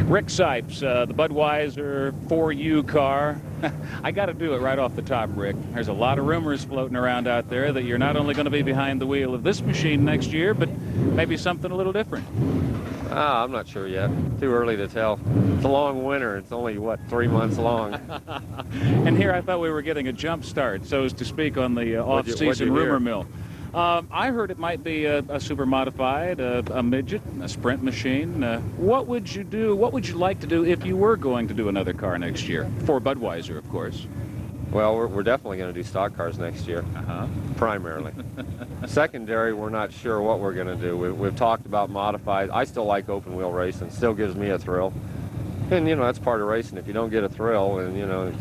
Rick Sipes, the Budweiser 4U car. I got to do it right off the top, Rick. There's a lot of rumors floating around out there that you're not only going to be behind the wheel of this machine next year, but maybe something a little different. I'm not sure yet. Too early to tell. It's a long winter. It's only, what, 3 months long. And here I thought we were getting a jump start, so as to speak, on the off-season rumor mill. I heard it might be a super modified, a midget, a sprint machine. What would you do? What would you like to do if you were going to do another car next year? For Budweiser, of course. Well, we're definitely going to do stock cars next year, primarily. Secondary, we're not sure what we're going to do. We've talked about modified. I still like open wheel racing. Still gives me a thrill. And, you know, that's part of racing. If you don't get a thrill, and, you know,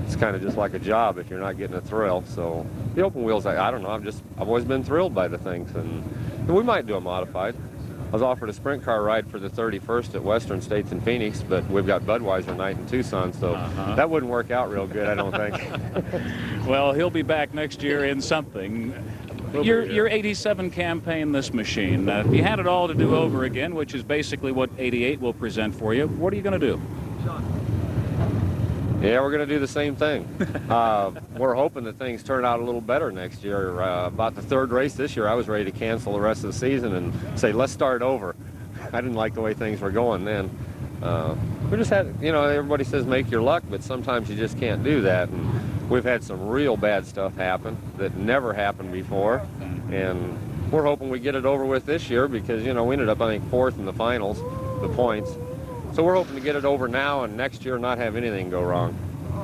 it's kind of just like a job if you're not getting a thrill. So the open wheels, I don't know. I've always been thrilled by the things, and we might do a modified. I was offered a sprint car ride for the 31st at Western States in Phoenix, but we've got Budweiser night in Tucson, so that wouldn't work out real good, I don't think. Well, he'll be back next year in something. Your 87 campaign, this machine, if you had it all to do over again, which is basically what 88 will present for you, what are you going to do? Yeah, we're going to do the same thing. We're hoping that things turn out a little better next year. About the third race this year, I was ready to cancel the rest of the season and say, let's start over. I didn't like the way things were going then. We just had, you know, everybody says make your luck, but sometimes you just can't do that. And we've had some real bad stuff happen that never happened before. And we're hoping we get it over with this year because, you know, we ended up, I think, 4th in the finals, the points. So we're hoping to get it over now and next year not have anything go wrong.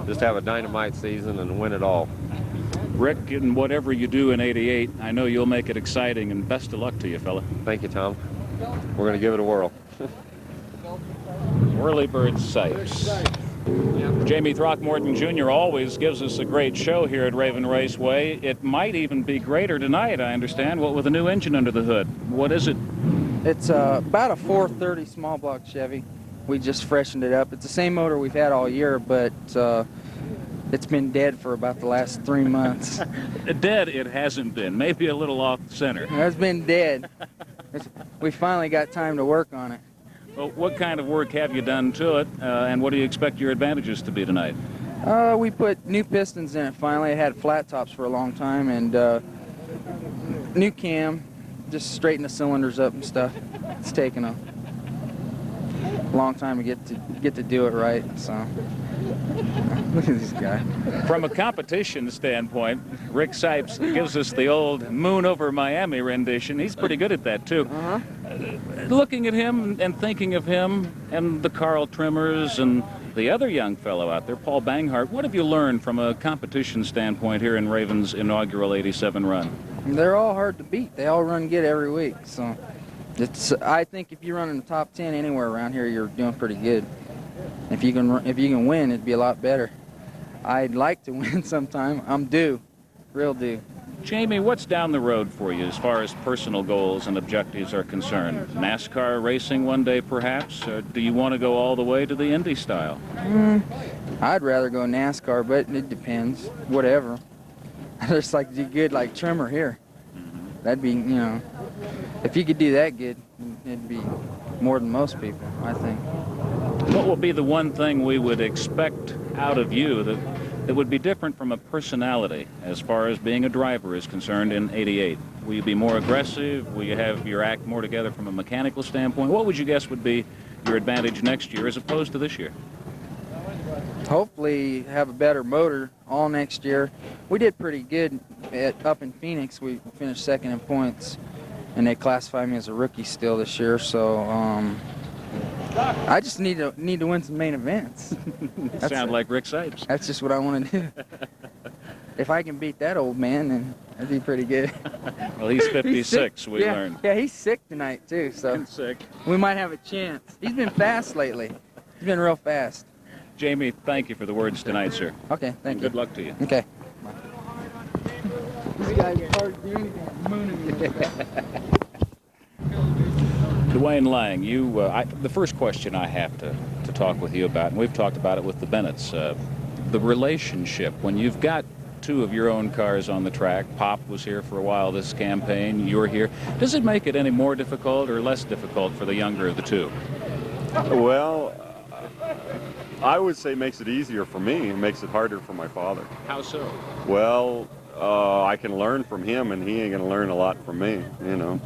Just have a dynamite season and win it all. Rick, in whatever you do in 88, I know you'll make it exciting, and best of luck to you, fella. Thank you, Tom. We're going to give it a whirl. Whirlybird Sipes. Jamie Throckmorton Jr. always gives us a great show here at Raven Raceway. It might even be greater tonight, I understand, what with a new engine under the hood. What is it? It's about a 430 small block Chevy. We just freshened it up. It's the same motor we've had all year, but it's been dead for about the last 3 months. Dead it hasn't been. Maybe a little off center. It's been dead. We finally got time to work on it. Well, what kind of work have you done to it, and what do you expect your advantages to be tonight? We put new pistons in it finally. It had flat tops for a long time, and new cam, just straighten the cylinders up and stuff. It's taken a long time to get to do it right. So look at this guy. From a competition standpoint, Rick Sipes gives us the old moon over Miami rendition. He's pretty good at that too. Looking at him and thinking of him and the Carl Trimmers and the other young fellow out there, Paul Banghar, what have you learned from a competition standpoint here in Raven's inaugural 87 run? They're all hard to beat. They all run good every week. So I think if you run in the top 10 anywhere around here, you're doing pretty good. If you can win, it'd be a lot better. I'd like to win sometime. I'm due, real due. Jamie, what's down the road for you as far as personal goals and objectives are concerned? NASCAR racing one day, perhaps? Or do you want to go all the way to the Indy style? I'd rather go NASCAR, but it depends. Whatever. I just like to do good like Trimmer here. That'd be, you know, if you could do that good, it'd be more than most people, I think. What will be the one thing we would expect out of you that would be different from a personality as far as being a driver is concerned in 88? Will you be more aggressive? Will you have your act more together from a mechanical standpoint? What would you guess would be your advantage next year as opposed to this year? Hopefully have a better motor all next year. We did pretty good up in Phoenix. We finished second in points, and they classified me as a rookie still this year. So I just need to win some main events. Sound like Rick Sipes. That's just what I want to do. If I can beat that old man, then that'd be pretty good. Well, he's 56, we learned. Yeah, he's sick tonight too, so He's sick. We might have a chance. He's been fast lately. He's been real fast. Jamie, thank you for the words tonight, sir. Okay, thank you. Good luck to you. Okay. This guy's hard to do anything. Mooning me. Dwayne Lang, the first question I have to talk with you about, and we've talked about it with the Bennetts, the relationship when you've got two of your own cars on the track. Pop was here for a while this campaign. You're here. Does it make it any more difficult or less difficult for the younger of the two? Well, I would say it makes it easier for me. It makes it harder for my father. How so? Well, I can learn from him, and he ain't going to learn a lot from me, you know.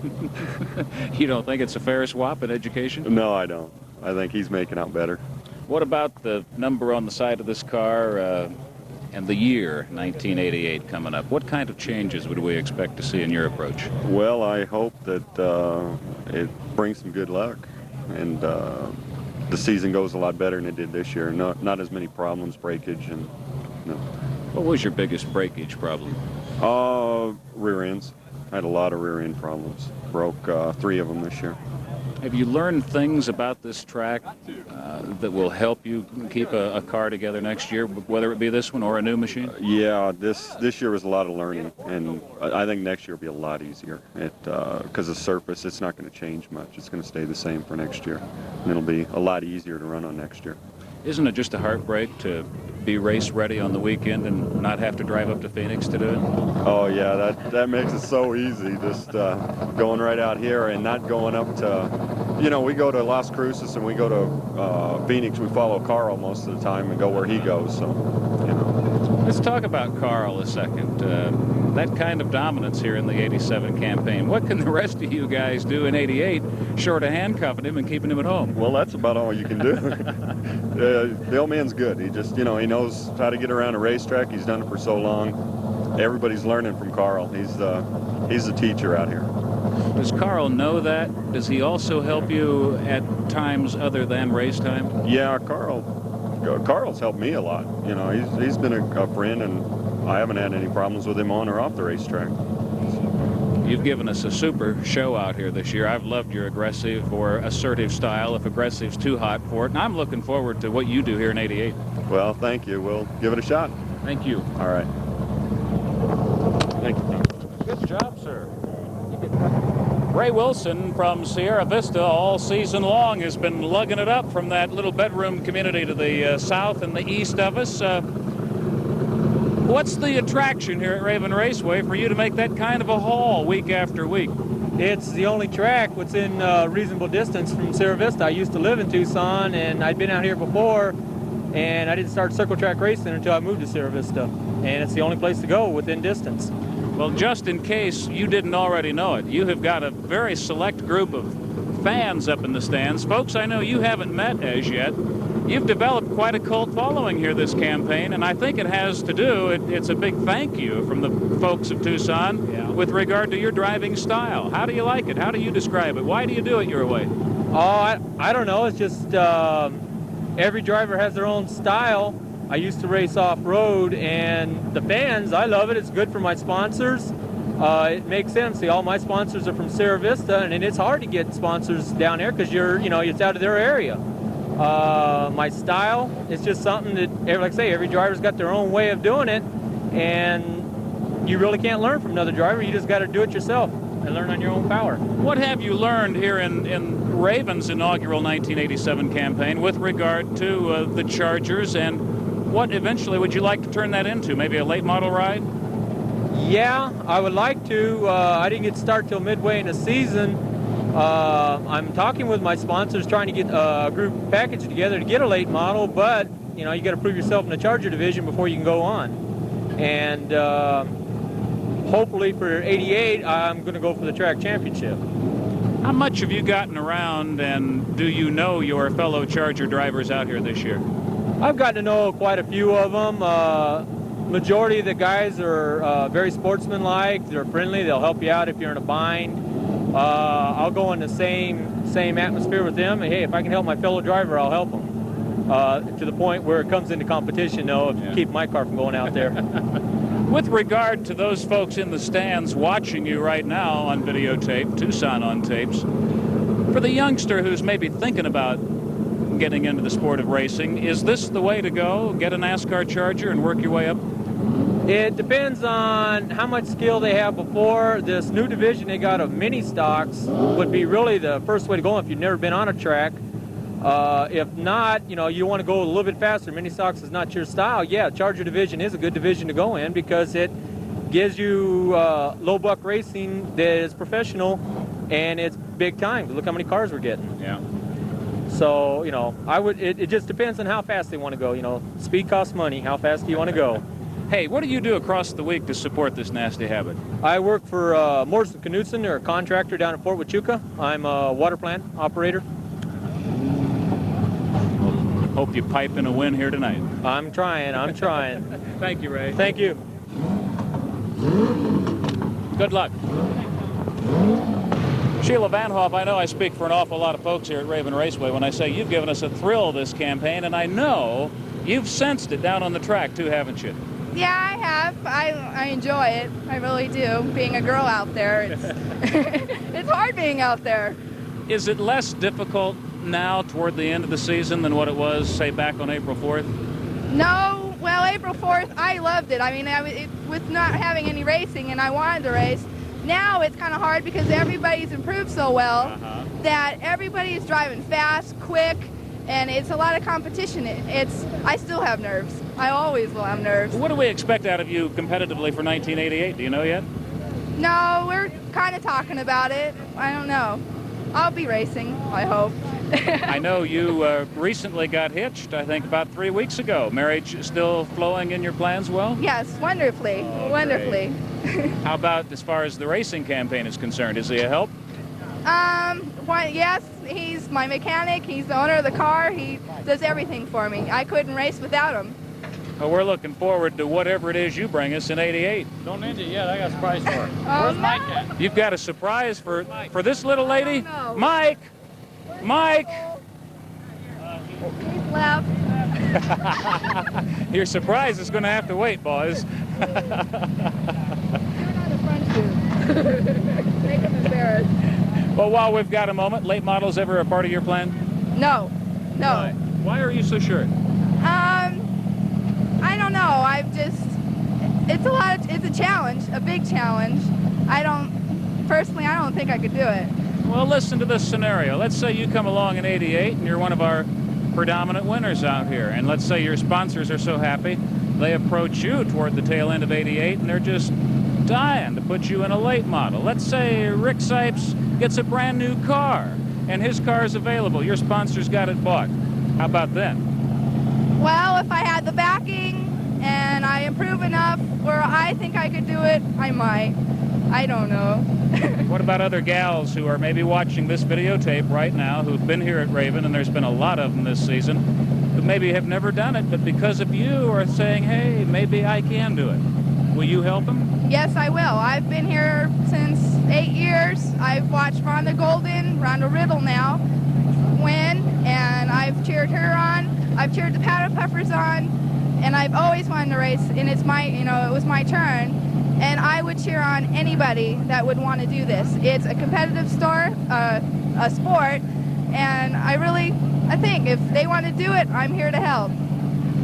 You don't think it's a fair swap in education? No, I don't. I think he's making out better. What about the number on the side of this car and the year 1988 coming up? What kind of changes would we expect to see in your approach? Well, I hope that it brings some good luck, and the season goes a lot better than it did this year. Not as many problems, breakage, and no. What was your biggest breakage problem? Rear ends. I had a lot of rear end problems. Broke 3 of them this year. Have you learned things about this track that will help you keep a car together next year, whether it be this one or a new machine? Yeah, this year was a lot of learning, and I think next year will be a lot easier. Because the surface, it's not going to change much. It's going to stay the same for next year, and it'll be a lot easier to run on next year. Isn't it just a heartbreak to be race ready on the weekend and not have to drive up to Phoenix to do it? Oh yeah, that makes it so easy, just going right out here and not going up to, you know, we go to Las Cruces and we go to Phoenix. We follow Carl most of the time and go where he goes, so, you know. Let's talk about Carl a second. That kind of dominance here in the 87 campaign. What can the rest of you guys do in 88 short of handcuffing him and keeping him at home? Well, that's about all you can do. The old man's good. He just, you know, he knows how to get around a racetrack. He's done it for so long. Everybody's learning from Carl. He's the teacher out here. Does Carl know that? Does he also help you at times other than race time? Yeah, Carl's helped me a lot. You know, he's been a friend, and I haven't had any problems with him on or off the racetrack. You've given us a super show out here this year. I've loved your aggressive or assertive style, if aggressive's too hot for it, and I'm looking forward to what you do here in 88. Well, thank you. We'll give it a shot. Thank you. All right. Thank you. Good job, sir. Ray Wilson from Sierra Vista all season long has been lugging it up from that little bedroom community to the south and the east of us. What's the attraction here at Raven Raceway for you to make that kind of a haul week after week? It's the only track within reasonable distance from Sierra Vista. I used to live in Tucson, and I'd been out here before, and I didn't start circle track racing until I moved to Sierra Vista. And it's the only place to go within distance. Well, just in case you didn't already know it, you have got a very select group of fans up in the stands. Folks I know you haven't met as yet. You've developed quite a cult following here this campaign, and I think it has to do, it's a big thank you from the folks of Tucson with regard to your driving style. How do you like it? How do you describe it? Why do you do it your way? Oh, I don't know. It's just every driver has their own style. I used to race off-road, and the fans, I love it. It's good for my sponsors. It makes sense. See, all my sponsors are from Sierra Vista, and it's hard to get sponsors down there because it's out of their area. My style is just something that, like I say, every driver's got their own way of doing it, and you really can't learn from another driver. You just got to do it yourself and learn on your own power. What have you learned here in Raven's inaugural 1987 campaign with regard to the Chargers, and what eventually would you like to turn that into? Maybe a late model ride? Yeah, I would like to. I didn't get to start till midway in the season. I'm talking with my sponsors, trying to get a group package together to get a late model, but you got to prove yourself in the Charger division before you can go on. And hopefully for 88, I'm going to go for the track championship. How much have you gotten around, and do you know your fellow Charger drivers out here this year? I've gotten to know quite a few of them. Majority of the guys are very sportsmanlike. They're friendly. They'll help you out if you're in a bind. I'll go in the same atmosphere with them. And, hey, if I can help my fellow driver, I'll help them. To the point where it comes into competition, though, to keep my car from going out there. With regard to those folks in the stands watching you right now on videotape, Tucson on tapes, for the youngster who's maybe thinking about getting into the sport of racing, is this the way to go? Get a NASCAR Charger and work your way up? It depends on how much skill they have before. This new division they got of mini stocks would be really the first way to go if you've never been on a track. If not, you want to go a little bit faster. Mini stocks is not your style. Yeah, Charger division is a good division to go in because it gives you low buck racing that is professional and it's big time. Look how many cars we're getting. Yeah. So, you know, it just depends on how fast they want to go. You know, speed costs money. How fast do you want to go? Hey, what do you do across the week to support this nasty habit? I work for Morrison Knudsen. They're a contractor down in Fort Huachuca. I'm a water plant operator. Hope you pipe in a win here tonight. I'm trying. Thank you, Ray. Thank you. Good luck. Sheila Van Hoff, I know I speak for an awful lot of folks here at Raven Raceway when I say you've given us a thrill this campaign, and I know you've sensed it down on the track too, haven't you? Yeah, I have. I enjoy it. I really do. Being a girl out there, it's it's hard being out there. Is it less difficult now toward the end of the season than what it was, say, back on April 4th? No, well, April 4th, I loved it. I mean, with not having any racing, and I wanted to race. Now it's kind of hard because everybody's improved so well that everybody's driving fast, quick, and it's a lot of competition. I still have nerves. I always will have nerves. What do we expect out of you competitively for 1988? Do you know yet? No, we're kind of talking about it. I don't know. I'll be racing, I hope. I know you recently got hitched, I think about 3 weeks ago. Marriage still flowing in your plans well? Yes, wonderfully, wonderfully. How about as far as the racing campaign is concerned? Is he a help? Yes, he's my mechanic. He's the owner of the car. He does everything for me. I couldn't race without him. Well, we're looking forward to whatever it is you bring us in '88. Don't end it yet. I got a surprise for her. Oh, Where's no. Mike at? You've got a surprise for this little lady? No. Mike! Mike! He's left. Your surprise is going to have to wait, boys. You're not a front shoe. Make him embarrassed. Well, while we've got a moment, late models ever a part of your plan? No, no. Why are you so sure? I don't know. It's a challenge, a big challenge. Personally, I don't think I could do it. Well, listen to this scenario. Let's say you come along in '88 and you're one of our predominant winners out here. And let's say your sponsors are so happy, they approach you toward the tail end of '88 and they're just dying to put you in a late model. Let's say Rick Sipes gets a brand new car and his car is available. Your sponsor's got it bought. How about then? Well, if I had the backing and I improve enough where I think I could do it, I might. I don't know. What about other gals who are maybe watching this videotape right now who've been here at Raven, and there's been a lot of them this season, who maybe have never done it, but because of you are saying, hey, maybe I can do it. Will you help them? Yes, I will. I've been here since 8 years. I've watched Rhonda Golden, Rhonda Riddle now, win, and I've cheered her on. I've cheered the Powder Puffers on, and I've always wanted to race, and it was my turn, and I would cheer on anybody that would want to do this. It's a competitive sport, and I think if they want to do it, I'm here to help.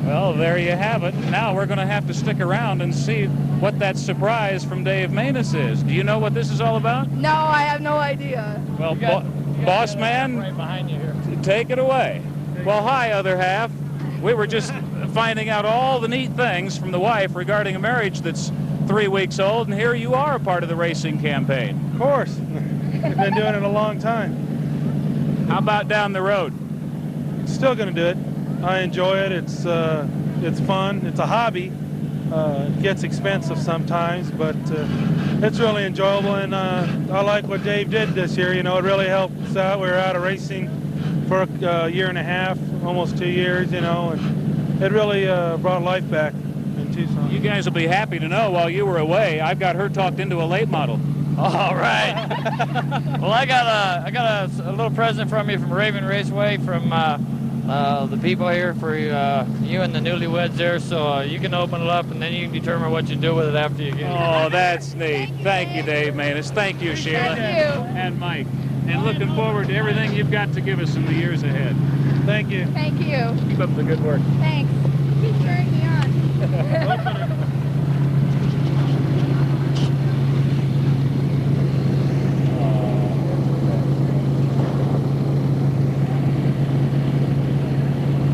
Well, there you have it. Now we're going to have to stick around and see what that surprise from Dave Maness is. Do you know what this is all about? No, I have no idea. Well, boss man, Right behind you here. take it away. Well, hi, other half. We were just finding out all the neat things from the wife regarding a marriage that's 3 weeks old, and here you are a part of the racing campaign. Of course. We've been doing it a long time. How about down the road? Still going to do it. I enjoy it. It's fun. It's a hobby. It gets expensive sometimes, but it's really enjoyable, and I like what Dave did this year. You know, it really helped us out. We were out of racing for a year and a half, almost 2 years, you know, and it really brought life back in Tucson. You guys will be happy to know while you were away, I've got her talked into a late model. All right. Well, I got a little present from you from Raven Raceway from the people here for you and the newlyweds there. So you can open it up and then you can determine what you do with it after you get it. Oh, that's neat. Thank you, Dave Maness. Thank you, Sheila. Thank you. And Mike. And looking forward to everything you've got to give us in the years ahead. Thank you. Thank you. Keep up the good work. Thanks. Keep cheering me on.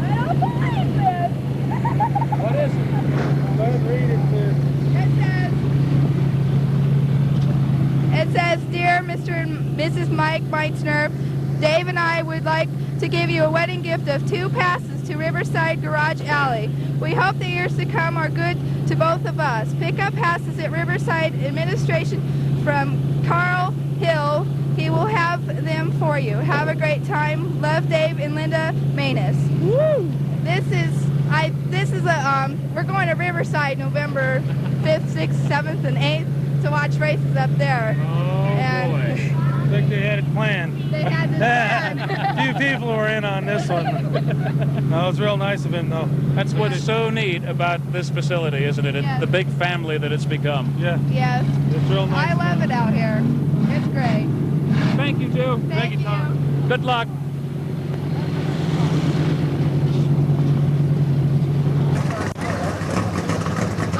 I don't believe this. What is it? Let's read it, It says, Dear Mr. and Mrs. Mike Meitzner, Dave and I would like to give you a wedding gift of 2 passes to Riverside Garage Alley. We hope the years to come are good to both of us. Pick up passes at Riverside Administration from Carl Hill. He will have them for you. Have a great time. Love, Dave and Linda Manus. Woo! We're going to Riverside November 5th, 6th, 7th, and 8th to watch races up there. Oh, boy. I think they had it planned. They had this A planned. few people were in on this one. No, it was real nice of him, though. That's what's so neat about this facility, isn't it? Yes. The big family that it's become. Yeah, Yes. it's real nice. I love it out here. It's great. Thank you, Joe. Thank you, Tom. Good luck.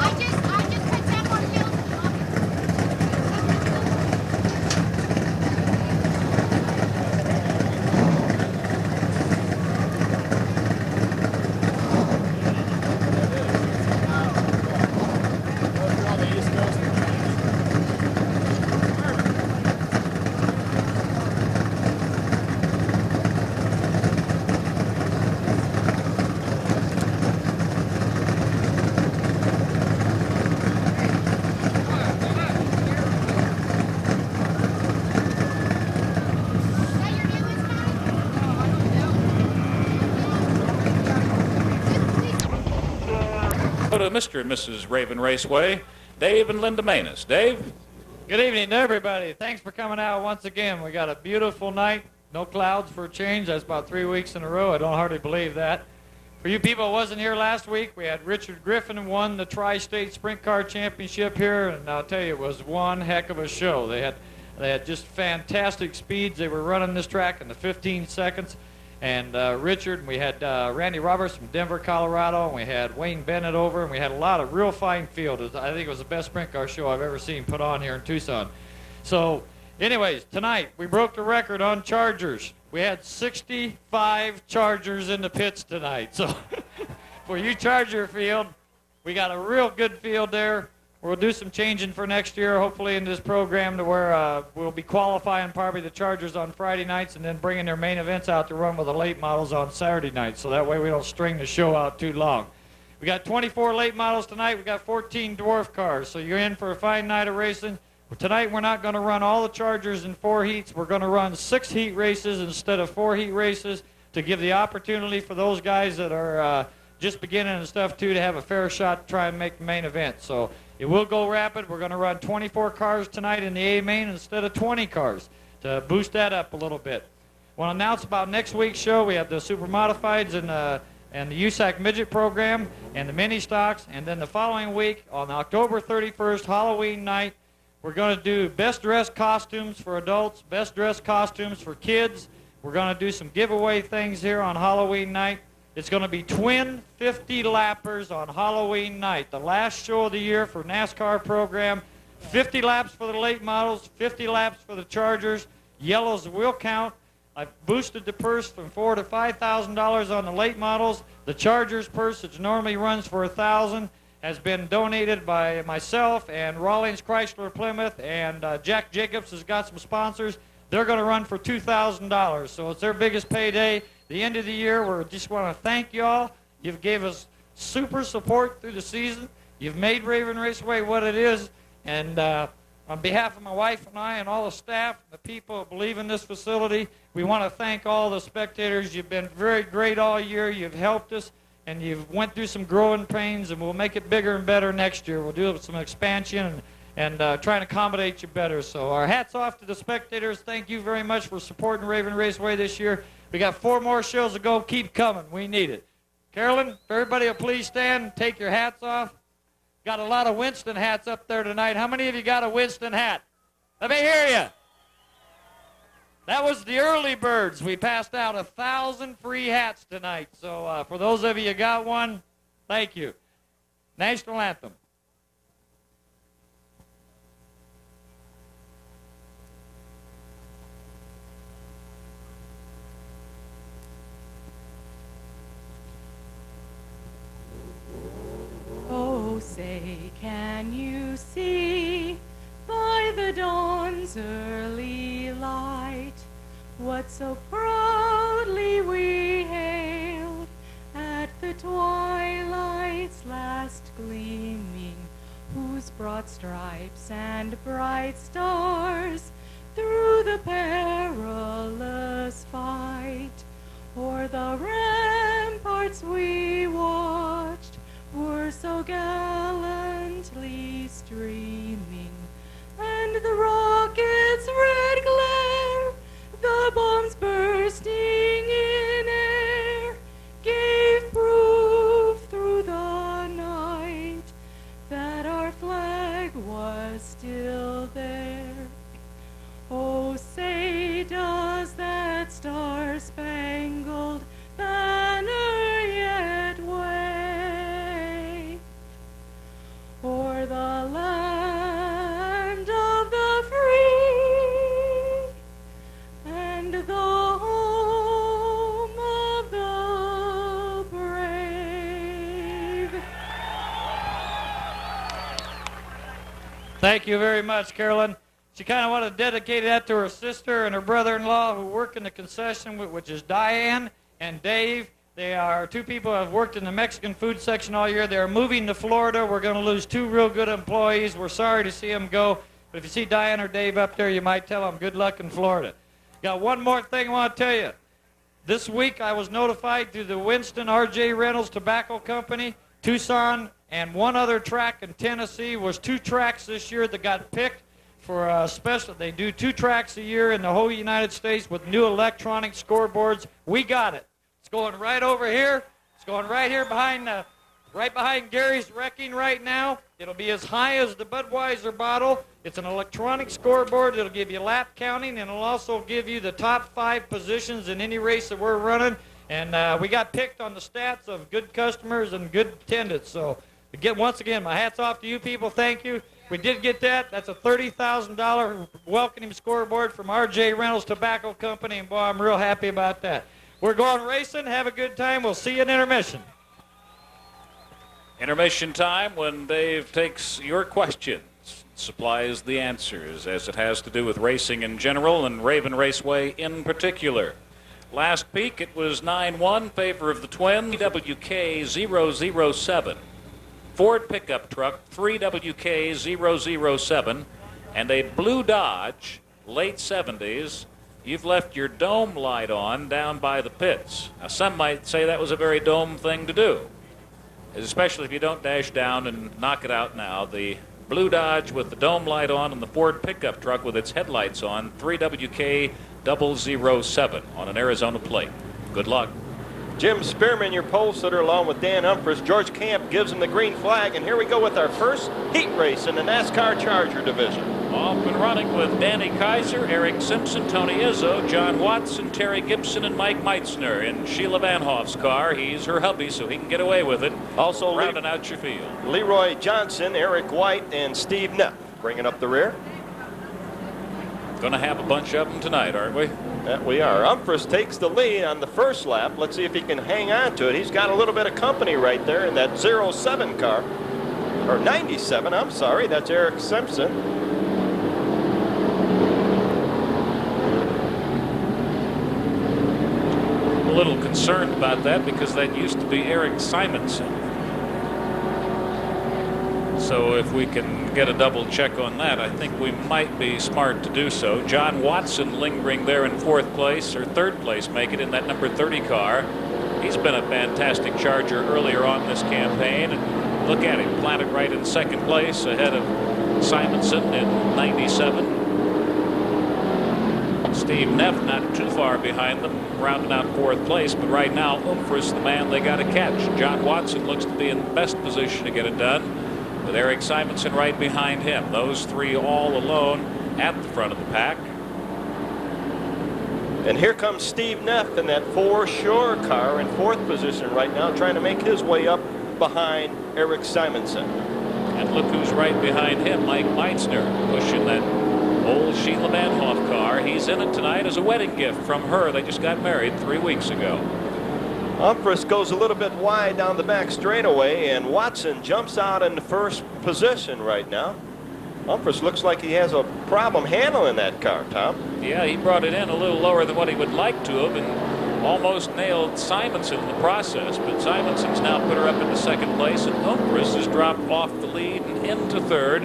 I just put 10 more kills. Go to Mr. and Mrs. Raven Raceway, Dave and Linda Manus. Dave? Good evening, everybody. Thanks for coming out once again. We got a beautiful night. No clouds for a change. That's about 3 weeks in a row. I don't hardly believe that. For you people who wasn't here last week, we had Richard Griffin won the Tri-State Sprint Car Championship here, and I'll tell you, it was one heck of a show. They had just fantastic speeds. They were running this track in the 15 seconds. And Richard, we had Randy Roberts from Denver, Colorado, and we had Wayne Bennett over, and we had a lot of real fine field. I think it was the best sprint car show I've ever seen put on here in Tucson. So, anyways, tonight we broke the record on Chargers. We had 65 Chargers in the pits tonight. So, for you Charger field, we got a real good field there. We'll do some changing for next year, hopefully, in this program to where we'll be qualifying probably the Chargers on Friday nights and then bringing their main events out to run with the late models on Saturday nights. So that way we don't string the show out too long. We got 24 late models tonight. We got 14 dwarf cars. So you're in for a fine night of racing. Tonight we're not going to run all the Chargers in 4 heats. We're going to run 6 heat races instead of 4 heat races to give the opportunity for those guys that are just beginning and stuff too to have a fair shot to try and make the main event. So it will go rapid. We're going to run 24 cars tonight in the A main instead of 20 cars to boost that up a little bit. I want to announce about next week's show. We have the Super Modifieds and the USAC Midget program and the mini stocks. And then the following week on October 31st, Halloween night, we're going to do best dressed costumes for adults, best dressed costumes for kids. We're going to do some giveaway things here on Halloween night. It's going to be twin 50-lappers on Halloween night, the last show of the year for NASCAR program. 50 laps for the late models, 50 laps for the Chargers. Yellows will count. I've boosted the purse from $4,000 to $5,000 on the late models. The Chargers purse, which normally runs for $1,000, has been donated by myself and Rawlings Chrysler Plymouth, and Jack Jacobs has got some sponsors. They're going to run for $2,000, so it's their biggest payday. The end of the year, we just want to thank y'all. You've gave us super support through the season. You've made Raven Raceway what it is. And on behalf of my wife and I and all the staff, the people who believe in this facility, we want to thank all the spectators. You've been very great all year. You've helped us, and you've went through some growing pains, and we'll make it bigger and better next year. We'll do some expansion and try and accommodate you better. So our hats off to the spectators. Thank you very much for supporting Raven Raceway this year. We got 4 more shows to go. Keep coming. We need it. Carolyn, if everybody will please stand and take your hats off. Got a lot of Winston hats up there tonight. How many of you got a Winston hat? Let me hear you. That was the early birds. We passed out 1,000 free hats tonight. So for those of you who got one, thank you. National Anthem. Oh, say, can you see by the dawn's early light what so proudly we hailed at the twilight's last gleaming, whose broad stripes and bright stars through the perilous fight o'er the ramparts we watched were so gallantly streaming, and the rocket's red glare, the bombs bursting in air, gave proof through the night that our flag was still there. Oh, say does that star-spangled banner yet wave o'er the land of the free and the home of the brave? Thank you very much, Carolyn. She kind of wanted to dedicate that to her sister and her brother-in-law who work in the concession, which is Diane and Dave. They are two people who have worked in the Mexican food section all year. They are moving to Florida. We're going to lose two real good employees. We're sorry to see them go. But if you see Diane or Dave up there, you might tell them good luck in Florida. Got one more thing I want to tell you. This week I was notified through the Winston R.J. Reynolds Tobacco Company, Tucson, and one other track in Tennessee. Was two tracks this year that got picked for a special. They do 2 tracks a year in the whole United States with new electronic scoreboards. We got it. It's going right over here. It's going right here behind right behind Gary's wrecking right now. It'll be as high as the Budweiser bottle. It's an electronic scoreboard. It'll give you lap counting, and it'll also give you the top 5 positions in any race that we're running. And we got picked on the stats of good customers and good attendance. So again, once again, my hat's off to you people. Thank you. We did get that. That's a $30,000 welcoming scoreboard from R.J. Reynolds Tobacco Company, and boy, I'm real happy about that. We're going racing. Have a good time. We'll see you in intermission. Intermission time when Dave takes your questions, supplies the answers as it has to do with racing in general and Raven Raceway in particular. Last peak, it was 9-1, favor of the Twins, WK007. Ford pickup truck, 3WK007, and a blue Dodge, late 70s. You've left your dome light on down by the pits. Now, some might say that was a very dome thing to do, especially if you don't dash down and knock it out now. The blue Dodge with the dome light on and the Ford pickup truck with its headlights on, 3WK007 on an Arizona plate. Good luck. Jim Spearman, your pole sitter, along with Dan Humphries. George Camp gives him the green flag, and here we go with our first heat race in the NASCAR Charger division. Off and running with Danny Kaiser, Eric Simpson, Tony Izzo, John Watson, Terry Gibson, and Mike Meitzner in Sheila Van Hoff's car. He's her hubby, so he can get away with it. Also rounding out your field. Leroy Johnson, Eric White, and Steve Neff bringing up the rear. Going to have a bunch of them tonight, aren't we? That we are. Humphries takes the lead on the first lap. Let's see if he can hang on to it. He's got a little bit of company right there in that 07 car. Or 97, I'm sorry. That's Eric Simpson. A little concerned about that because that used to be Eric Simonson. So if we can get a double check on that, I think we might be smart to do so. John Watson lingering there in 4th place, or 3rd place, make it in that number 30 car. He's been a fantastic Charger earlier on this campaign. And look at him, planted right in 2nd place ahead of Simonson in 97. Steve Neff not too far behind them, rounding out 4th place. But right now, Humphries, the man they got to catch. John Watson looks to be in the best position to get it done, with Eric Simonson right behind him. Those 3 all alone at the front of the pack. And here comes Steve Neff in that 4 Shore car in 4th position right now, trying to make his way up behind Eric Simonson. And look who's right behind him, Mike Meitzner, pushing that old Sheila Van Hoff car. He's in it tonight as a wedding gift from her. They just got married 3 weeks ago. Humphries goes a little bit wide down the back straightaway, and Watson jumps out in the 1st position right now. Humphreys looks like he has a problem handling that car, Tom. Yeah, he brought it in a little lower than what he would like to have and almost nailed Simonson in the process. But Simonson's now put her up into second place, and Humphreys has dropped off the lead and into third.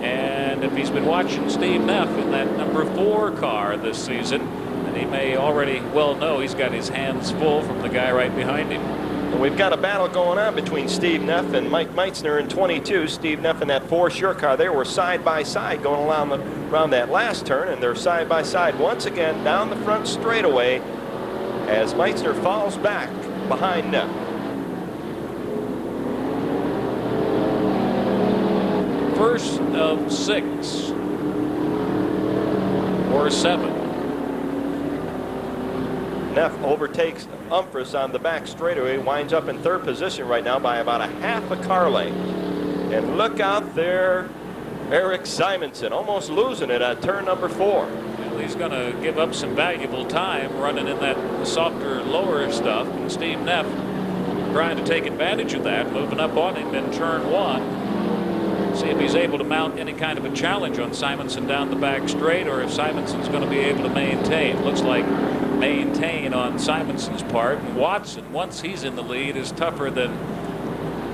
And if he's been watching Steve Neff in that number 4 car this season, then he may already well know he's got his hands full from the guy right behind him. And we've got a battle going on between Steve Neff and Mike Meitzner in 22. Steve Neff in that 4 Sure car. They were side by side going around that last turn, and they're side by side once again down the front straightaway as Meitzner falls back behind Neff. First of 6 or 7. Neff overtakes Humphreys on the back straightaway, winds up in 3rd position right now by about a half a car length. And look out there, Eric Simonson almost losing it at turn number 4. Well, he's going to give up some valuable time running in that softer, lower stuff. And Steve Neff trying to take advantage of that, moving up on him in turn 1. See if he's able to mount any kind of a challenge on Simonson down the back straight, or if Simonson's going to be able to maintain. Looks like maintain on Simonson's part. And Watson, once he's in the lead, is tougher than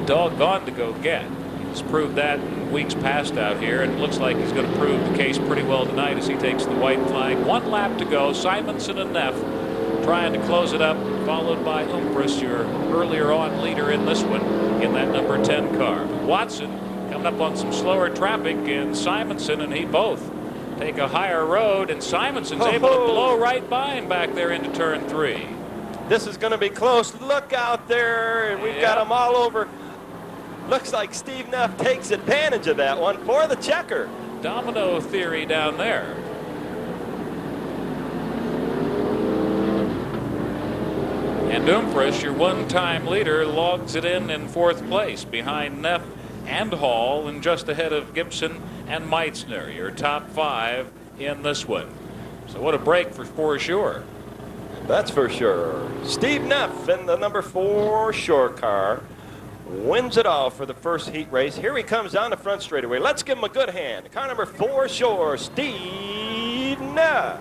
doggone to go get. He's proved that in weeks past out here, and it looks like he's going to prove the case pretty well tonight as he takes the white flag. 1 lap to go. Simonson and Neff trying to close it up, followed by Humphreys, your earlier on leader in this one, in that number 10 car. Watson coming up on some slower traffic, and Simonson and he both take a higher road, and Simonson's able to blow right by him back there into turn 3. This is going to be close. Look out there, and we've got them all over. Looks like Steve Neff takes advantage of that one for the checker. Domino theory down there. And Humphreys, your one-time leader, logs it in 4th place behind Neff and Hall, and just ahead of Gibson and Meitzner, your top 5 in this one. So what a break for sure. That's for sure. Steve Neff in the number 4 Sure car wins it all for the first heat race. Here he comes down the front straightaway. Let's give him a good hand. Car number 4 Sure, Steve Neff.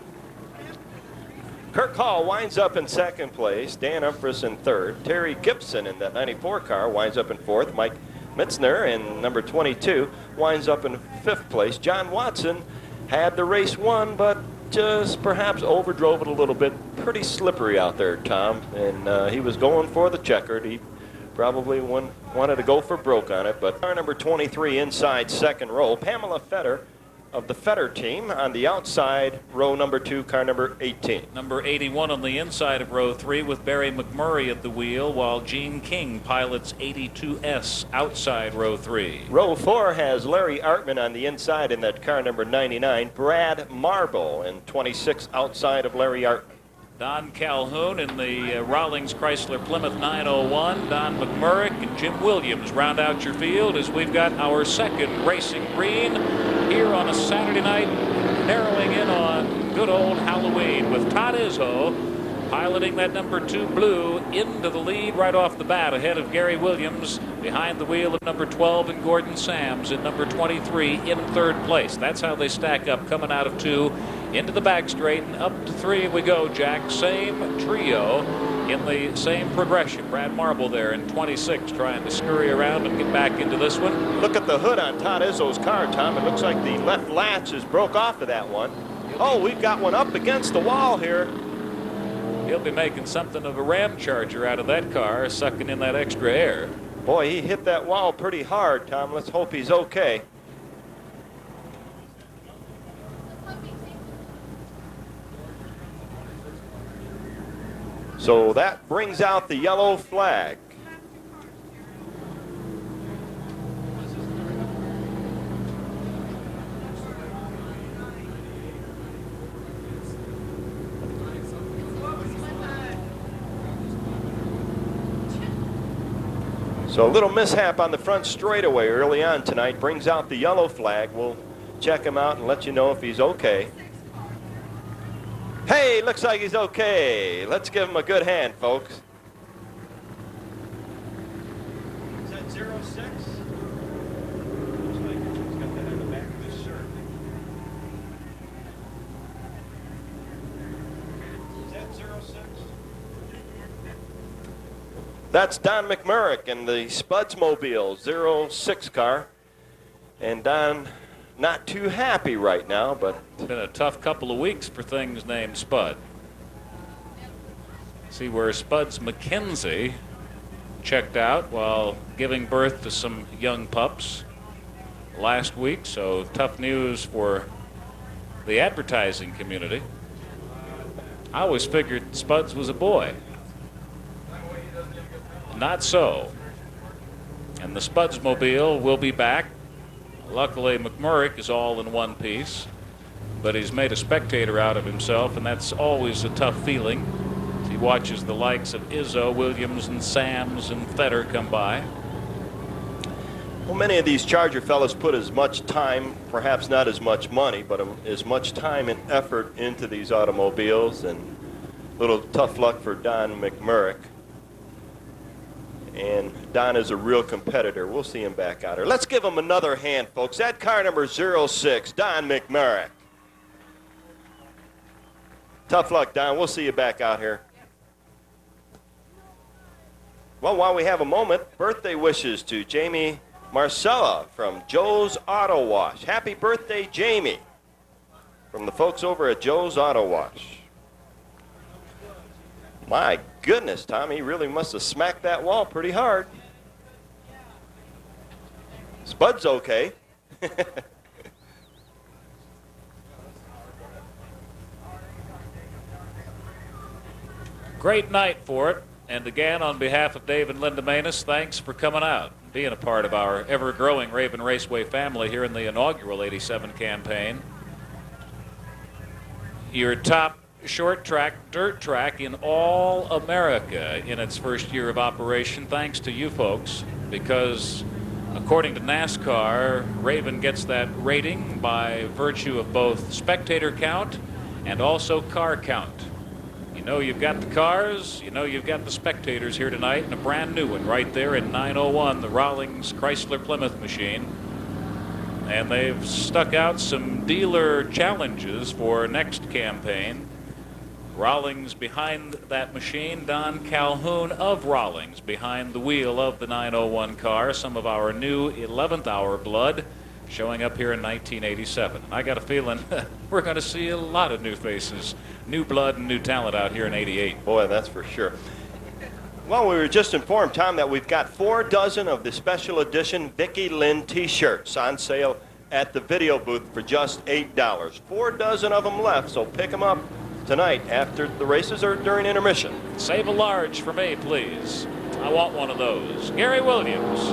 Kirk Hall winds up in 2nd place. Dan Humphreys in 3rd. Terry Gibson in that 94 car winds up in 4th. Mike Meitzner in number 22 winds up in 5th place. John Watson had the race won, but just perhaps overdrove it a little bit. Pretty slippery out there, Tom, and he was going for the checkered. He probably wanted to go for broke on it, but car number 23 inside 2nd row, Pamela Fetter of the Fetter team on the outside row number 2, car number 18. Number 81 on the inside of row 3 with Barry McMurray at the wheel, while Gene King pilots 82S outside row 3. Row 4 has Larry Artman on the inside in that car number 99. Brad Marble in 26 outside of Larry Artman. Don Calhoun in the Rawlings Chrysler Plymouth 901. Don McMurray and Jim Williams round out your field as we've got our 2nd Racing Green here on a Saturday night, narrowing in on good old Halloween with Todd Izzo piloting that number 2 blue into the lead right off the bat, ahead of Gary Williams behind the wheel of number 12 and Gordon Sams in number 23 in 3rd place. That's how they stack up coming out of 2 into the back straight and up to 3 we go, Jack. Same trio in the same progression. Brad Marble there in 26 trying to scurry around and get back into this one. Look at the hood on Todd Izzo's car, Tom. It looks like the left latch is broke off of that one. Oh, we've got one up against the wall here. He'll be making something of a ram charger out of that car, sucking in that extra air. Boy, he hit that wall pretty hard, Tom. Let's hope he's okay. So that brings out the yellow flag. So a little mishap on the front straightaway early on tonight brings out the yellow flag. We'll check him out and let you know if he's okay. Hey, looks like he's okay. Let's give him a good hand, folks. Is that 06? Looks like he's got that on the back of his shirt. That's Don McMurrick in the Spudsmobile 06 car. And Don not too happy right now, but It's been a tough couple of weeks for things named Spud. See where Spuds McKenzie checked out while giving birth to some young pups last week, so tough news for the advertising community. I always figured Spuds was a boy. Not so. And the Spudsmobile will be back. Luckily, McMurrick is all in one piece, but he's made a spectator out of himself, and that's always a tough feeling. He watches the likes of Izzo, Williams, and Sams and Fetter come by. well, many of these Charger fellas put as much time, perhaps not as much money, but as much time and effort into these automobiles, and a little tough luck for Don McMurrick. And Don is a real competitor. We'll see him back out here. Let's give him another hand, folks. That car number 06, Don McMurrick. Tough luck, Don. We'll see you back out here. Well, while we have a moment, birthday wishes to Jamie Marcella from Joe's Auto Wash. Happy birthday, Jamie, from the folks over at Joe's Auto Wash. My goodness, Tommy really must have smacked that wall pretty hard. Spud's okay. Great night for it. And again, on behalf of Dave and Linda Manus, thanks for coming out, being a part of our ever-growing Raven Raceway family here in the inaugural 87 campaign. Your top short track, dirt track in all America in its first year of operation, thanks to you folks, because according to NASCAR, Raven gets that rating by virtue of both spectator count and also car count. You know you've got the cars, you know you've got the spectators here tonight, and a brand new one right there in 901, the Rawlings Chrysler Plymouth machine. And they've stuck out some dealer challenges for next campaign. Rawlings behind that machine, Don Calhoun of Rawlings behind the wheel of the 901 car, some of our new 11th hour blood showing up here in 1987. I got a feeling we're going to see a lot of new faces, new blood and new talent out here in 88. Boy, that's for sure. Well, we were just informed, Tom, that we've got 4 dozen of the special edition Vicky Lynn t-shirts on sale at the video booth for just $8. 4 dozen of them left, so pick them up tonight after the races or during intermission. Save a large for me, please. I want one of those. Gary Williams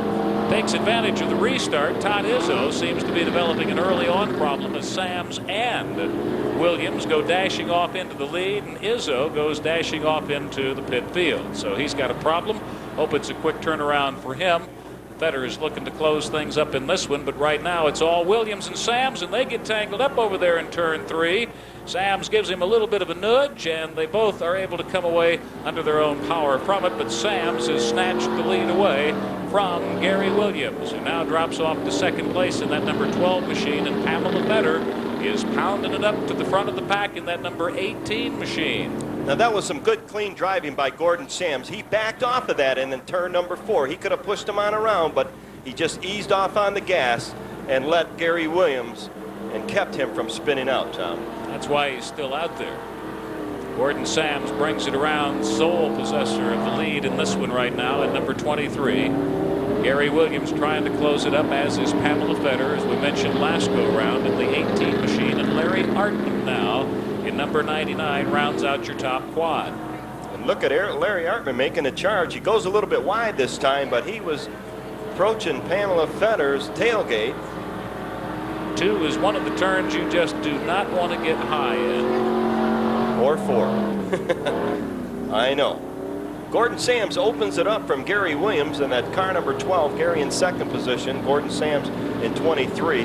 takes advantage of the restart. Todd Izzo seems to be developing an early on problem as Sams and Williams go dashing off into the lead, and Izzo goes dashing off into the pit field. So he's got a problem. Hope it's a quick turnaround for him. Fetter is looking to close things up in this one, but right now it's all Williams and Sams, and they get tangled up over there in turn 3. Sams gives him a little bit of a nudge, and they both are able to come away under their own power from it, but Sams has snatched the lead away from Gary Williams, who now drops off to second place in that number 12 machine, and Pamela Fetter is pounding it up to the front of the pack in that number 18 machine. Now that was some good clean driving by Gordon Sams. He backed off of that and then turn number 4. He could have pushed him on around, but he just eased off on the gas and let Gary Williams and kept him from spinning out, Tom. That's why he's still out there. Gordon Sams brings it around, sole possessor of the lead in this one right now at number 23. Gary Williams trying to close it up, as is Pamela Fetter, as we mentioned last go-round in the 18 machine. And Larry Artman now in number 99 rounds out your top quad. And look at Larry Artman making a charge. He goes a little bit wide this time, but he was approaching Pamela Fetter's tailgate. 2 is one of the turns you just do not want to get high in. Or 4. I know. Gordon Sams opens it up from Gary Williams in that car number 12. Gary in second position. Gordon Sams in 23.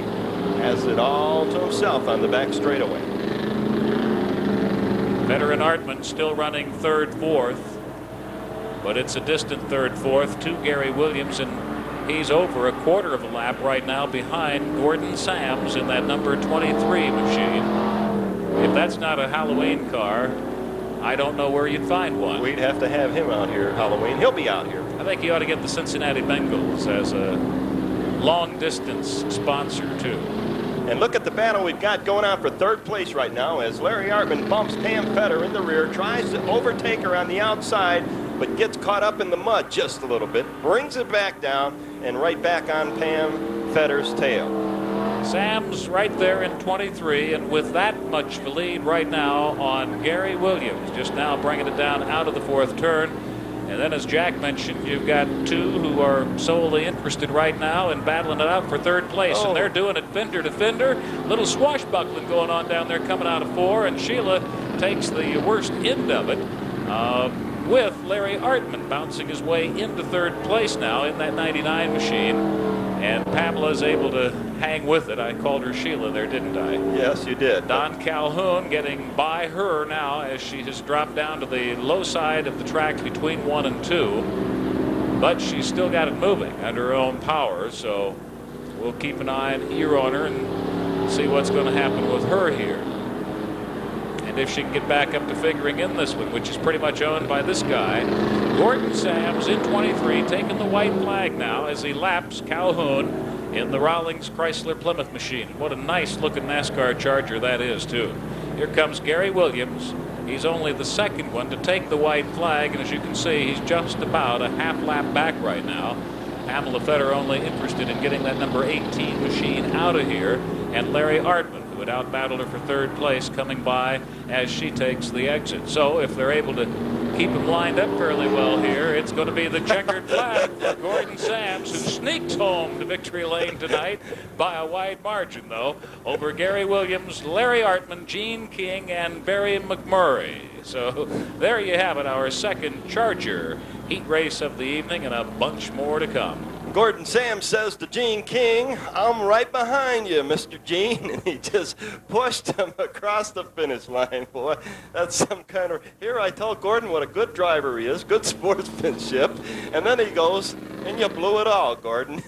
Has it all to himself on the back straightaway. Fetter and Artman still running third, fourth. But it's a distant third, fourth to Gary Williams, and he's over a quarter of a lap right now behind Gordon Sams in that number 23 machine. If that's not a Halloween car, I don't know where you'd find one. We'd have to have him out here Halloween. He'll be out here. I think you ought to get the Cincinnati Bengals as a long-distance sponsor, too. And look at the battle we've got going on for third place right now as Larry Artman bumps Pam Fetter in the rear, tries to overtake her on the outside, but gets caught up in the mud just a little bit, brings it back down, and right back on Pam Fetter's tail. Sam's right there in 23, and with that much of a lead right now on Gary Williams, just now bringing it down out of the fourth turn. And then, as Jack mentioned, you've got two who are solely interested right now in battling it out for third place. And they're doing it fender to fender. Little swashbuckling going on down there coming out of 4. And Sheila takes the worst end of it with Larry Artman bouncing his way into third place now in that 99 machine. And Pamela's able to hang with it. I called her Sheila there, didn't I? Yes, you did. Don Calhoun getting by her now as she has dropped down to the low side of the track between 1 and 2. But she's still got it moving under her own power, so we'll keep an eye and ear on her and see what's going to happen with her here. And if she can get back up to figuring in this one, which is pretty much owned by this guy. Gordon Sams in 23, taking the white flag now as he laps Calhoun in the Rawlings Chrysler Plymouth machine. What a nice looking NASCAR Charger that is, too. Here comes Gary Williams. He's only the second one to take the white flag, and as you can see, he's just about a half lap back right now. Pamela Fetter only interested in getting that number 18 machine out of here, and Larry Artman, who had outbattled her for third place, coming by as she takes the exit. So if they're able to keep him lined up fairly well here, it's going to be the checkered flag for Gordon Sams, who sneaks home to victory lane tonight by a wide margin, though, over Gary Williams, Larry Artman, Gene King, and Barry McMurray. So there you have it, our second Charger heat race of the evening, and a bunch more to come. Gordon Sams says to Gene King, "I'm right behind you, Mr. Gene," and he just pushed him across the finish line. Boy, that's some kind of... Here I tell Gordon what a good driver he is, good sportsmanship, and then he goes, "And you blew it all, Gordon."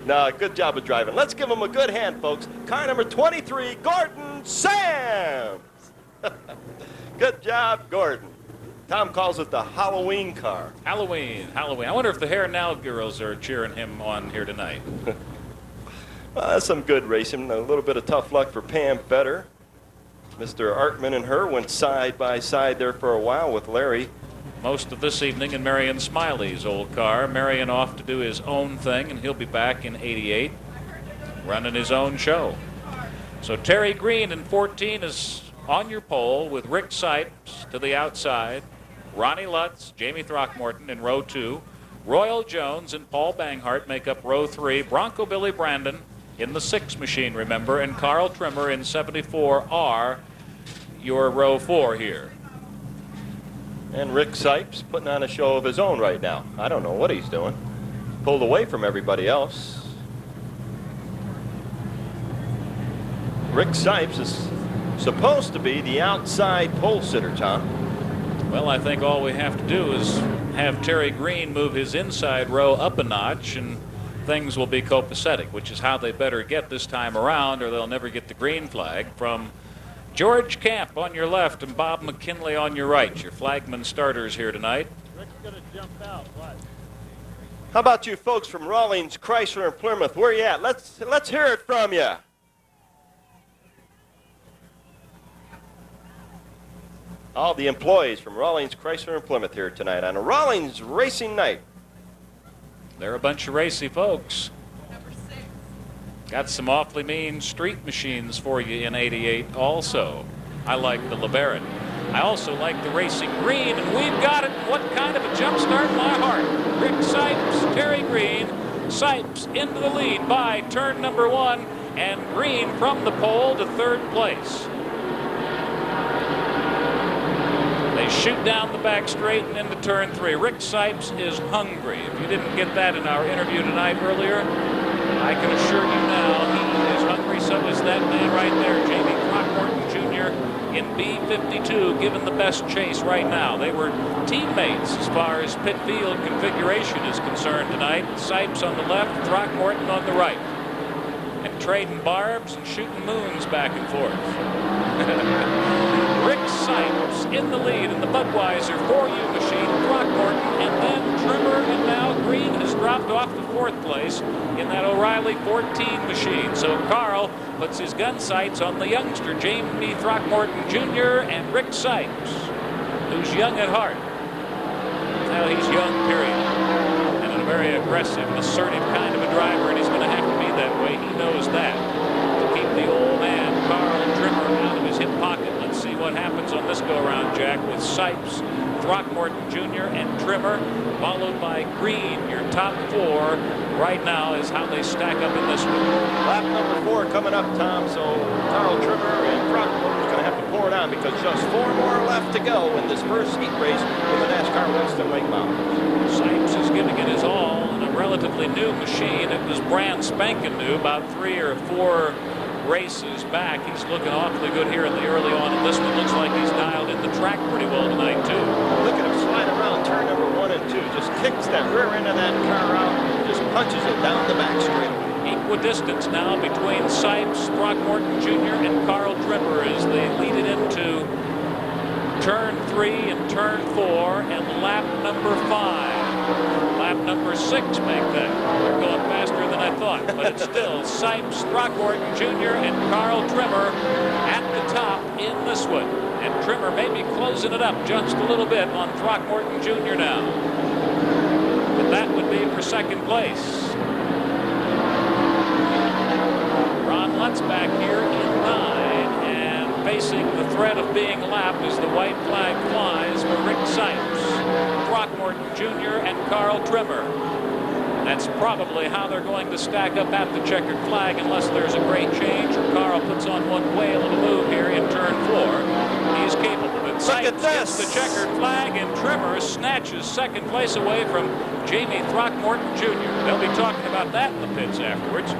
No, good job of driving. Let's give him a good hand, folks. Car number 23, Gordon Sams. Good job, Gordon. Tom calls it the Halloween car. Halloween. I wonder if the Hair Now girls are cheering him on here tonight. Well, that's some good racing. A little bit of tough luck for Pam Fetter. Mr. Artman and her went side by side there for a while with Larry. Most of this evening in Marion Smiley's old car. Marion off to do his own thing, and he'll be back in 88 running his own show. So Terry Green in 14 is on your pole with Rick Sipes to the outside. Ronnie Lutz, Jamie Throckmorton in row 2. Royal Jones and Paul Banghart make up row 3. Bronco Billy Brandon in the 6 machine, remember, and Carl Trimmer in 74 are your row 4 here. And Rick Sipes putting on a show of his own right now. I don't know what he's doing. Pulled away from everybody else. Rick Sipes is supposed to be the outside pole sitter, Tom. Well, I think all we have to do is have Terry Green move his inside row up a notch, and things will be copacetic, which is how they better get this time around, or they'll never get the green flag. From George Camp on your left and Bob McKinley on your right, your flagman starters here tonight. Rick's going to jump out. What? How about you folks from Rawlings, Chrysler, and Plymouth? Where you at? Let's hear it from you. All the employees from Rawlings, Chrysler, and Plymouth here tonight on a Rawlings racing night. They're a bunch of racy folks. Got some awfully mean street machines for you in 88 also. I like the LeBaron. I also like the racing green, and we've got it. What kind of a jump start, my heart. Rick Sipes, Terry Green. Sipes into the lead by turn number 1, and Green from the pole to third place. They shoot down the back straight and into turn 3. Rick Sipes is hungry. If you didn't get that in our interview tonight earlier, I can assure you now he is hungry. So is that man right there, Jamie Throckmorton Jr. in B52, given the best chase right now. They were teammates as far as pit field configuration is concerned tonight. Sipes on the left, Throckmorton on the right. And trading barbs and shooting moons back and forth. Rick Sipes in the lead in the Budweiser 4U machine, Brockmorton, and then Trimmer, and now Green has dropped off to 4th place in that O'Reilly 14 machine. So Carl puts his gun sights on the youngster, Jamie Throckmorton Jr. and Rick Sipes, who's young at heart. Well, he's young, period. And a very aggressive, assertive kind of a driver, and he's going to have to be that way. He knows that. To keep the old man, Carl Trimmer, out of his hip pocket. Let's see what happens on this go-around, Jack, with Sipes, Throckmorton Jr., and Trimmer, followed by Green. Your top 4 right now is how they stack up in this one. Lap number 4 coming up, Tom. So Carl Trimmer and Throckmorton are going to have to pour it on because just 4 more left to go in this first heat race in the NASCAR Winston Lake Mountains. Sipes is giving it his all in a relatively new machine. It was brand spanking new about 3 or 4 races back. He's looking awfully good here in the early on, and this one looks like he's dialed in the track pretty well tonight too. Look at him slide around turn number 1 and 2. Just kicks that rear end of that car out and just punches it down the back straightaway. Equidistance now between Sipes, Brockmorton Jr., and Carl Trimmer as they lead it into turn 3 and turn 4 and lap number 5. Lap number 6 make that. They're going faster than I thought, but it's still Sipes, Throckmorton Jr., and Carl Trimmer at the top in this one. And Trimmer may be closing it up just a little bit on Throckmorton Jr. now. But that would be for 2nd place. Ron Lutz back here in 9 and facing the threat of being lapped as the white flag flies for Rick Sipes, Brockmorton Jr., and Carl Trimmer. That's probably how they're going to stack up at the checkered flag unless there's a great change or Carl puts on one whale of a move here in turn 4. He's capable. But Sipes gets the checkered flag and Trimmer snatches 2nd place away from Jamie Throckmorton Jr. They'll be talking about that in the pits afterwards.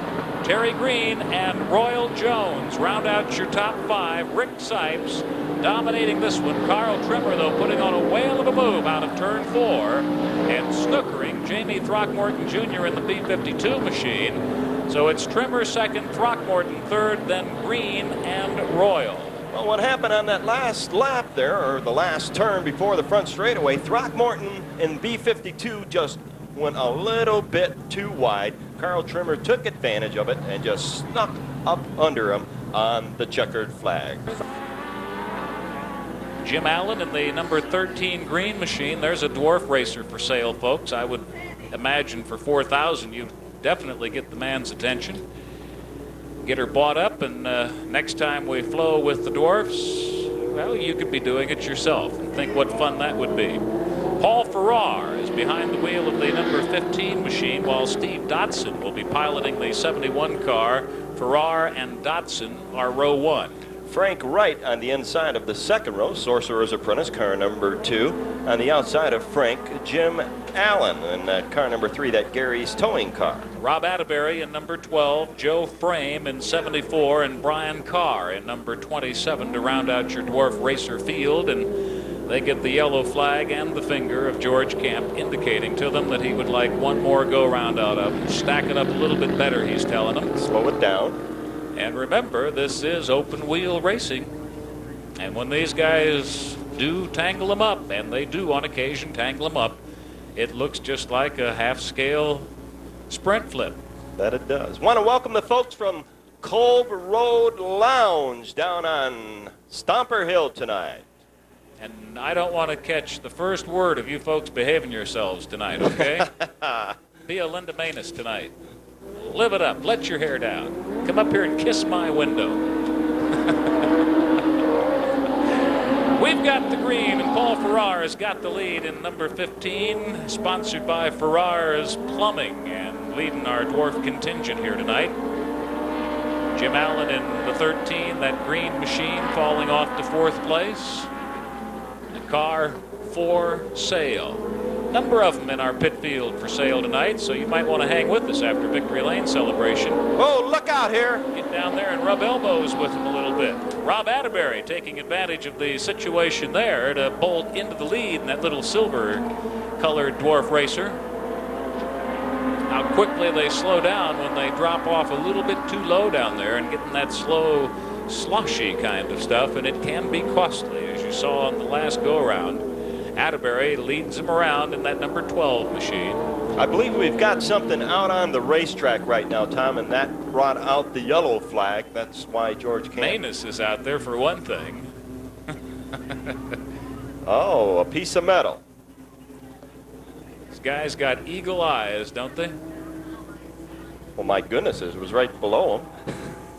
Terry Green and Royal Jones round out your top 5. Rick Sipes dominating this one. Carl Trimmer, though, putting on a whale of a move out of turn 4 and snookering Jamie Throckmorton Jr. in the B-52 machine. So it's Trimmer 2nd, Throckmorton 3rd, then Green and Royal. Well, what happened on that last lap there, or the last turn before the front straightaway, Throckmorton in B-52 just went a little bit too wide. Carl Trimmer took advantage of it and just snuck up under him on the checkered flag. Jim Allen in the number 13 green machine. There's a dwarf racer for sale, folks. I would imagine for $4,000 you definitely get the man's attention. Get her bought up, and next time we flow with the dwarfs, well, you could be doing it yourself and think what fun that would be. Paul Farrar is behind the wheel of the number 15 machine, while Steve Datsun will be piloting the 71 car. Farrar and Datsun are row 1. Frank Wright on the inside of the 2nd row, Sorcerer's Apprentice, car number 2. On the outside of Frank, Jim Allen, and car number 3, that Gary's towing car. Rob Atterbury in number 12, Joe Frame in 74, and Brian Carr in number 27 to round out your dwarf racer field. And they get the yellow flag and the finger of George Camp indicating to them that he would like one more go-round out of them. Stack it up a little bit better, he's telling them. Slow it down. And remember, this is open wheel racing. And when these guys do tangle them up, and they do on occasion tangle them up, it looks just like a half-scale sprint flip. That it does. Want to welcome the folks from Cove Road Lounge down on Stomper Hill tonight. And I don't want to catch the first word of you folks behaving yourselves tonight, okay? Be a Linda Manus tonight. Live it up. Let your hair down. Come up here and kiss my window. We've got the green, and Paul Farrar has got the lead in number 15, sponsored by Farrar's Plumbing, and leading our dwarf contingent here tonight. Jim Allen in the 13, that green machine falling off to 4th place. The car for sale. Number of them in our pit field for sale tonight, so you might want to hang with us after Victory Lane celebration. Oh, look out here. Get down there and rub elbows with them a little bit. Rob Atterbury taking advantage of the situation there to bolt into the lead in that little silver-colored dwarf racer. How quickly they slow down when they drop off a little bit too low down there and getting that slow sloshy kind of stuff, and it can be costly, as you saw on the last go-around. Atterbury leads him around in that number 12 machine. I believe we've got something out on the racetrack right now, Tom, and that brought out the yellow flag. That's why George Campbell. Manus is out there for one thing. Oh, a piece of metal. These guys got eagle eyes, don't they? Well, my goodness, it was right below him.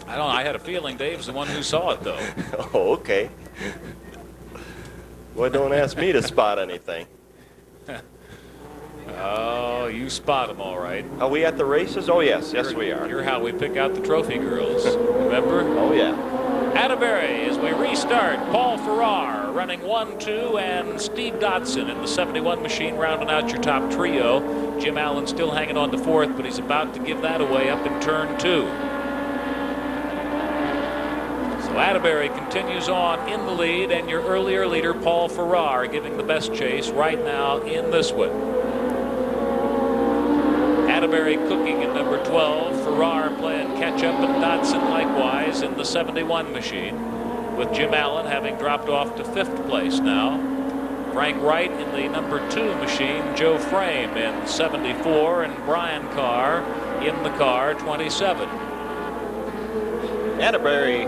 I don't know. I had a feeling Dave's the one who saw it, though. Oh, okay. Well, don't ask me to spot anything. Oh, you spot them all right. Are we at the races? Oh, yes. Yes, we are. You're how we pick out the trophy girls. Remember? Oh, yeah. Atterbury, as we restart, Paul Farrar running 1-2, and Steve Datsun in the 71 machine rounding out your top trio. Jim Allen still hanging on to fourth, but he's about to give that away up in turn 2. So Atterbury continues on in the lead, and your earlier leader, Paul Farrar, giving the best chase right now in this one. Atterbury cooking in number 12. Farrar playing catch-up, and Datsun likewise in the 71 machine, with Jim Allen having dropped off to 5th place now. Frank Wright in the number 2 machine, Joe Frame in 74, and Brian Carr in the car 27. Atterbury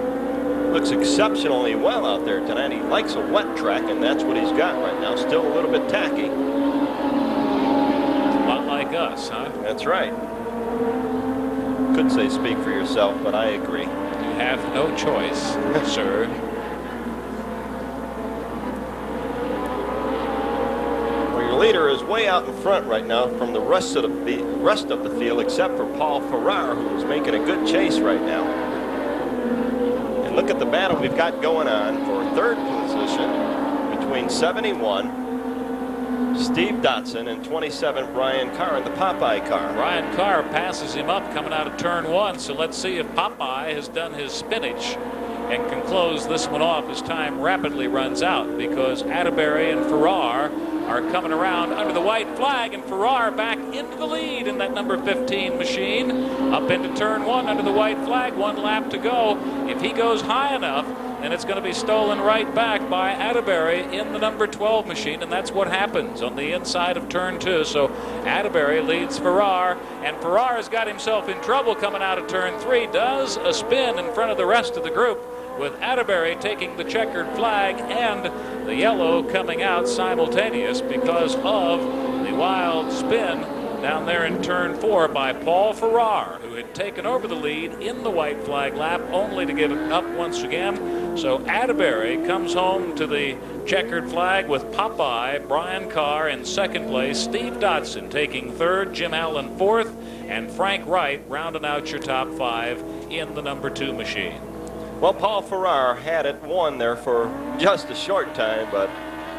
looks exceptionally well out there tonight. He likes a wet track, and that's what he's got right now. Still a little bit tacky. A lot like us, huh? That's right. Could say speak for yourself, but I agree. You have no choice, sir. Well, your leader is way out in front right now from the rest of the field, except for Paul Farrar, who is making a good chase right now. And look at the battle we've got going on for 3rd position between 71. Steve Datsun and 27 Brian Carr in the Popeye car. Brian Carr passes him up coming out of turn 1, so let's see if Popeye has done his spinach and can close this one off as time rapidly runs out, because Atterbury and Farrar are coming around under the white flag, and Farrar back into the lead in that number 15 machine. Up into turn 1 under the white flag, 1 lap to go. If he goes high enough, then it's going to be stolen right back by Atterbury in the number 12 machine, and that's what happens on the inside of turn 2. So Atterbury leads Farrar, and Farrar has got himself in trouble coming out of turn 3, does a spin in front of the rest of the group, with Atterbury taking the checkered flag and the yellow coming out simultaneous because of the wild spin down there in turn 4 by Paul Farrar, who had taken over the lead in the white flag lap, only to give it up once again. So Atterbury comes home to the checkered flag with Popeye, Brian Carr in 2nd place, Steve Datsun taking 3rd, Jim Allen 4th, and Frank Wright rounding out your top 5 in the number 2 machine. Well, Paul Farrar had it won there for just a short time, but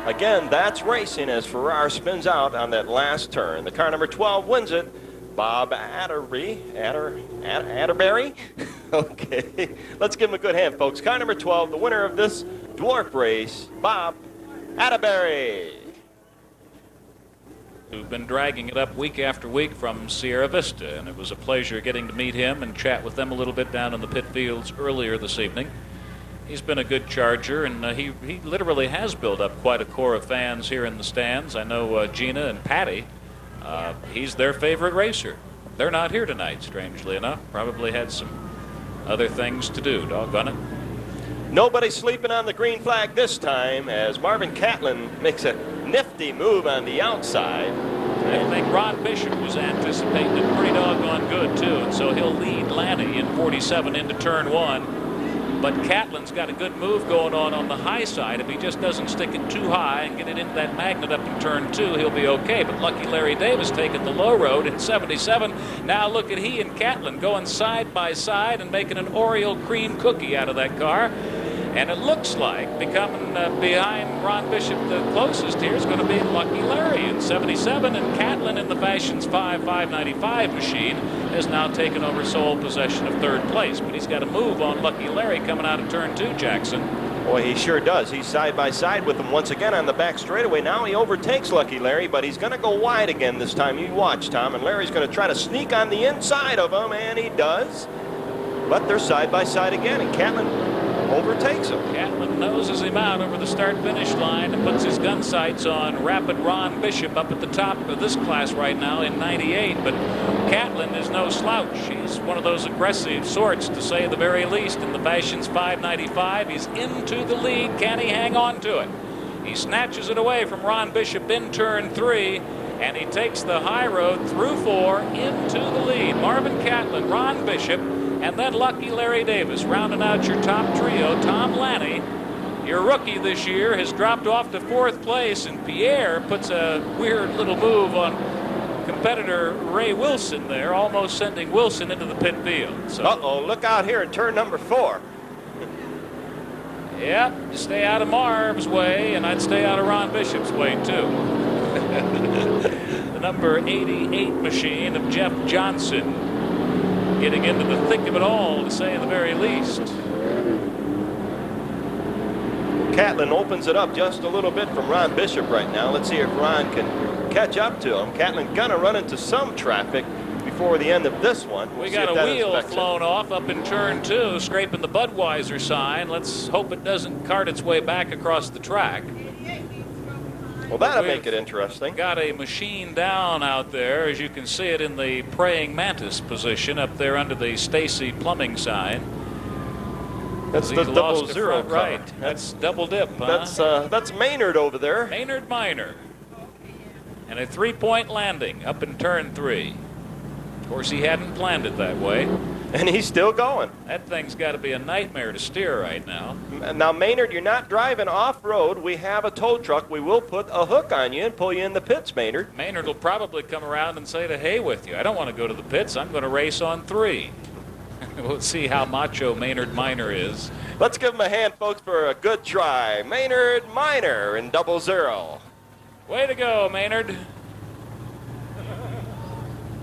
again, that's racing as Farrar spins out on that last turn. The car number 12 wins it. Bob Atterbury. Okay, let's give him a good hand, folks. Car number 12, the winner of this dwarf race, Bob Atterbury. Who've been dragging it up week after week from Sierra Vista, and it was a pleasure getting to meet him and chat with them a little bit down in the pit fields earlier this evening. He's been a good charger, and he literally has built up quite a core of fans here in the stands. I know Gina and Patty, he's their favorite racer. They're not here tonight, strangely enough. Probably had some other things to do, doggone it. Nobody sleeping on the green flag this time as Marvin Catlin makes a nifty move on the outside. I think Ron Bishop was anticipating it pretty doggone good, too, and so he'll lead Lanny in 47 into turn 1. But Catlin's got a good move going on the high side. If he just doesn't stick it too high and get it into that magnet up in turn 2, he'll be okay. But Lucky Larry Davis taking the low road in 77. Now look at he and Catlin going side by side and making an Oreo cream cookie out of that car. And it looks like becoming behind Ron Bishop the closest here is going to be Lucky Larry in 77, and Catlin in the Fashions 5.95 machine has now taken over sole possession of 3rd place. But he's got a move on Lucky Larry coming out of turn 2, Jackson. Boy, he sure does. He's side by side with him once again on the back straightaway. Now he overtakes Lucky Larry, but he's going to go wide again this time. You watch, Tom, and Larry's going to try to sneak on the inside of him, and he does. But they're side by side again, and Catlin overtakes him. Catlin noses him out over the start-finish line and puts his gun sights on rapid Ron Bishop up at the top of this class right now in 98. But Catlin is no slouch. He's one of those aggressive sorts, to say the very least. In the Fashion's 595, he's into the lead. Can he hang on to it? He snatches it away from Ron Bishop in turn 3, and he takes the high road through 4 into the lead. Marvin Catlin, Ron Bishop, and then Lucky Larry Davis rounding out your top trio. Tom Lanny, your rookie this year, has dropped off to 4th place, and Pierre puts a weird little move on competitor Ray Wilson there, almost sending Wilson into the pit field. So, uh-oh, look out here in turn number 4. yeah, stay out of Marv's way, and I'd stay out of Ron Bishop's way, too. The number 88 machine of Jeff Johnson getting into the thick of it all, to say the very least. Catlin opens it up just a little bit from Ron Bishop right now. Let's see if Ron can catch up to him. Catlin gonna run into some traffic before the end of this one. We got a wheel flown off up in turn 2, scraping the Budweiser sign. Let's hope it doesn't cart its way back across the track. Well, that'll make it interesting. Got a machine down out there, as you can see it in the praying mantis position up there under the Stacy plumbing sign. That's the 00 car. Right. That's double dip, huh? That's Maynard over there. Maynard Minor. And a 3-point landing up in turn 3. Of course, he hadn't planned it that way. And he's still going. That thing's got to be a nightmare to steer right now. Now, Maynard, you're not driving off-road. We have a tow truck. We will put a hook on you and pull you in the pits, Maynard. Maynard will probably come around and say to hey with you. I don't want to go to the pits. I'm going to race on 3. We'll see how macho Maynard Minor is. Let's give him a hand, folks, for a good try. Maynard Minor in 00. Way to go, Maynard.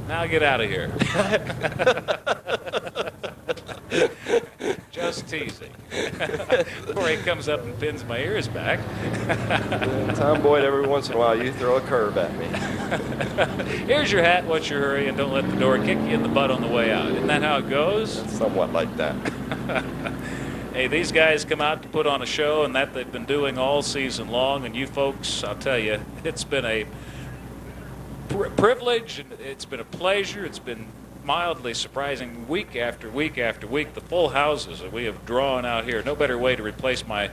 Now get out of here. Just teasing. Before he comes up and pins my ears back. Tom Boyd, every once in a while, you throw a curve at me. Here's your hat, what's your hurry, and don't let the door kick you in the butt on the way out. Isn't that how it goes? It's somewhat like that. Hey, these guys come out to put on a show, and that they've been doing all season long, and you folks, I'll tell you, it's been a privilege, and it's been a pleasure. It's been mildly surprising week after week after week. The full houses that we have drawn out here. No better way to replace my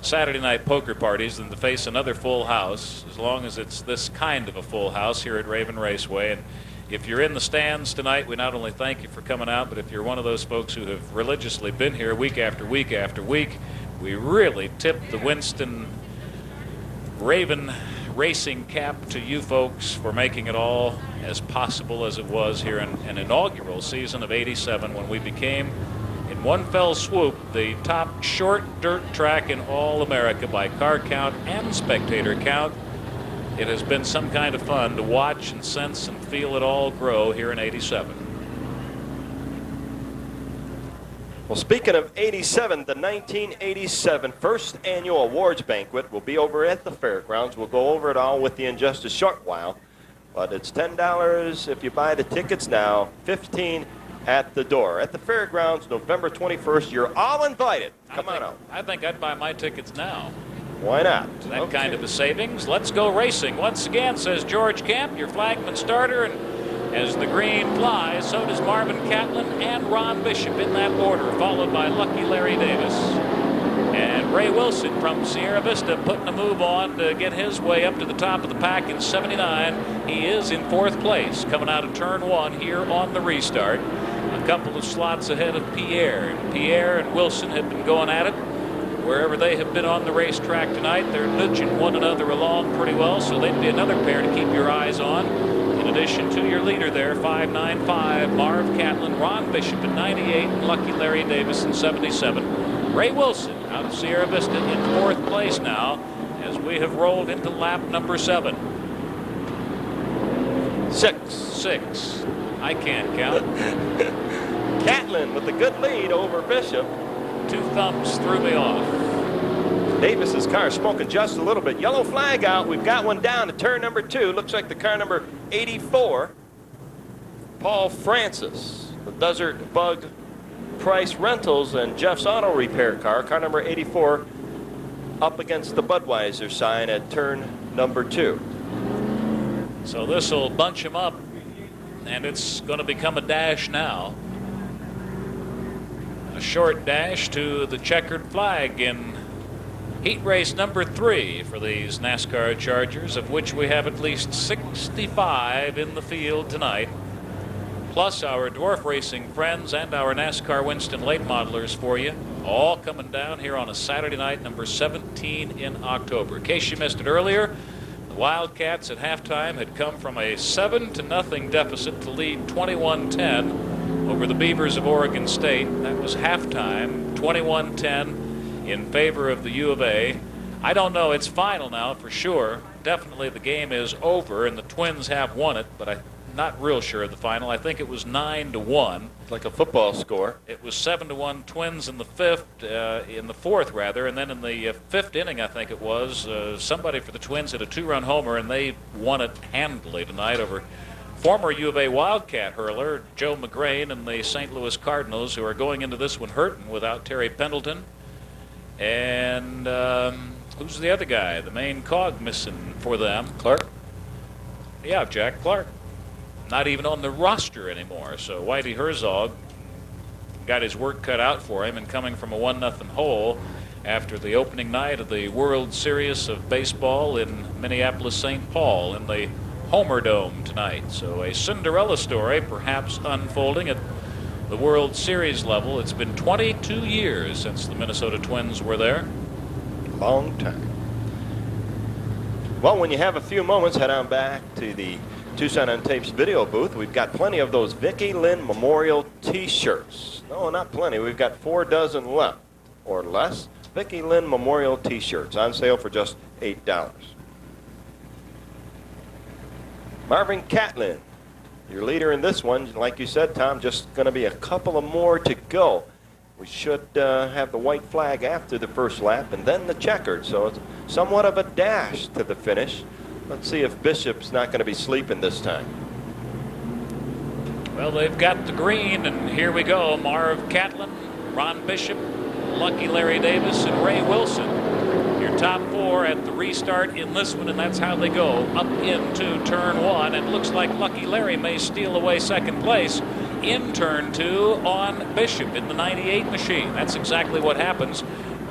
Saturday night poker parties than to face another full house, as long as it's this kind of a full house here at Raven Raceway. And if you're in the stands tonight, we not only thank you for coming out, but if you're one of those folks who have religiously been here week after week after week, we really tip the Winston Raven racing cap to you folks for making it all as possible as it was here in an inaugural season of '87, when we became, in one fell swoop, the top short dirt track in all America by car count and spectator count. It has been some kind of fun to watch and sense and feel it all grow here in '87. Well, speaking of '87, the 1987 first annual awards banquet will be over at the fairgrounds. We'll go over it all with you in just a short while. But it's $10 if you buy the tickets now, $15 at the door. At the fairgrounds, November 21st, you're all invited. Come on out. I think I'd buy my tickets now. Why not? That kind of a savings. Let's go racing. Once again, says George Camp, your flagman starter, and as the green flies, so does Marvin Catlin and Ron Bishop in that order, followed by Lucky Larry Davis. And Ray Wilson from Sierra Vista putting a move on to get his way up to the top of the pack in 79. He is in 4th place, coming out of turn 1 here on the restart. A couple of slots ahead of Pierre. And Pierre and Wilson have been going at it. Wherever they have been on the racetrack tonight, they're nudging one another along pretty well, so they'd be another pair to keep your eyes on. In addition to your leader there, 595, Marv Catlin, Ron Bishop in 98, and Lucky Larry Davis in 77. Ray Wilson out of Sierra Vista in 4th place now, as we have rolled into lap number 7. 6. I can't count. Catlin with a good lead over Bishop. 2 thumbs threw me off. Davis's car smoking just a little bit. Yellow flag out. We've got one down to turn number 2. Looks like the car number 84. Paul Francis, the Desert Bug Price Rentals and Jeff's Auto Repair car, car number 84, up against the Budweiser sign at turn number 2. So this will bunch him up, and it's going to become a dash now. A short dash to the checkered flag in heat race number 3 for these NASCAR Chargers, of which we have at least 65 in the field tonight, plus our Dwarf Racing friends and our NASCAR Winston late modelers for you, all coming down here on a Saturday night, number 17 in October. In case you missed it earlier, the Wildcats at halftime had come from a 7-0 deficit to lead 21-10 over the Beavers of Oregon State. That was halftime, 21-10 in favor of the U of A. I don't know, it's final now for sure. Definitely the game is over and the Twins have won it, but I'm not real sure of the final. I think it was 9-1. Like a football score. It was 7-1 Twins in the fourth rather, and then in the fifth inning, I think it was, somebody for the Twins hit a 2-run homer, and they won it handily tonight over former U of A Wildcat hurler Joe McRedman and the St. Louis Cardinals, who are going into this one hurting without Terry Pendleton. And who's the other guy? The main cog missing for them. Clark? Yeah, Jack Clark. Not even on the roster anymore. So Whitey Herzog got his work cut out for him, and coming from a 1-0 hole after the opening night of the World Series of Baseball in Minneapolis, St. Paul in the Homer Dome tonight. So a Cinderella story perhaps unfolding at the World Series level. It's been 22 years since the Minnesota Twins were there. Long time. Well, when you have a few moments, head on back to the Tucson on Tapes video booth. We've got plenty of those Vicki Lynn Memorial T-shirts. No, not plenty. We've got 4 dozen left or less. Vicki Lynn Memorial T-shirts on sale for just $8. Marvin Catlin, your leader in this one. Like you said, Tom, just going to be a couple of more to go. We should have the white flag after the first lap and then the checkered. So it's somewhat of a dash to the finish. Let's see if Bishop's not going to be sleeping this time. Well, they've got the green, and here we go. Marv Catlin, Ron Bishop, Lucky Larry Davis, and Ray Wilson. Your top 4 at the restart in this one, and that's how they go up into turn 1. And it looks like Lucky Larry may steal away second place in turn 2 on Bishop in the 98 machine. That's exactly what happens.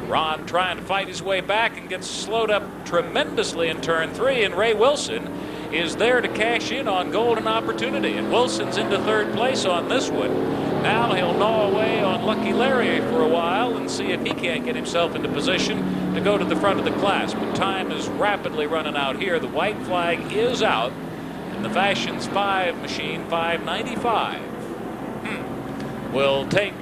Ron trying to fight his way back and gets slowed up tremendously in turn 3, and Ray Wilson is there to cash in on golden opportunity, and Wilson's into third place on this one. Now he'll gnaw away on Lucky Larry for a while and see if he can't get himself into position to go to the front of the class, but time is rapidly running out here. The white flag is out in the Fashions 5 machine. 595 will take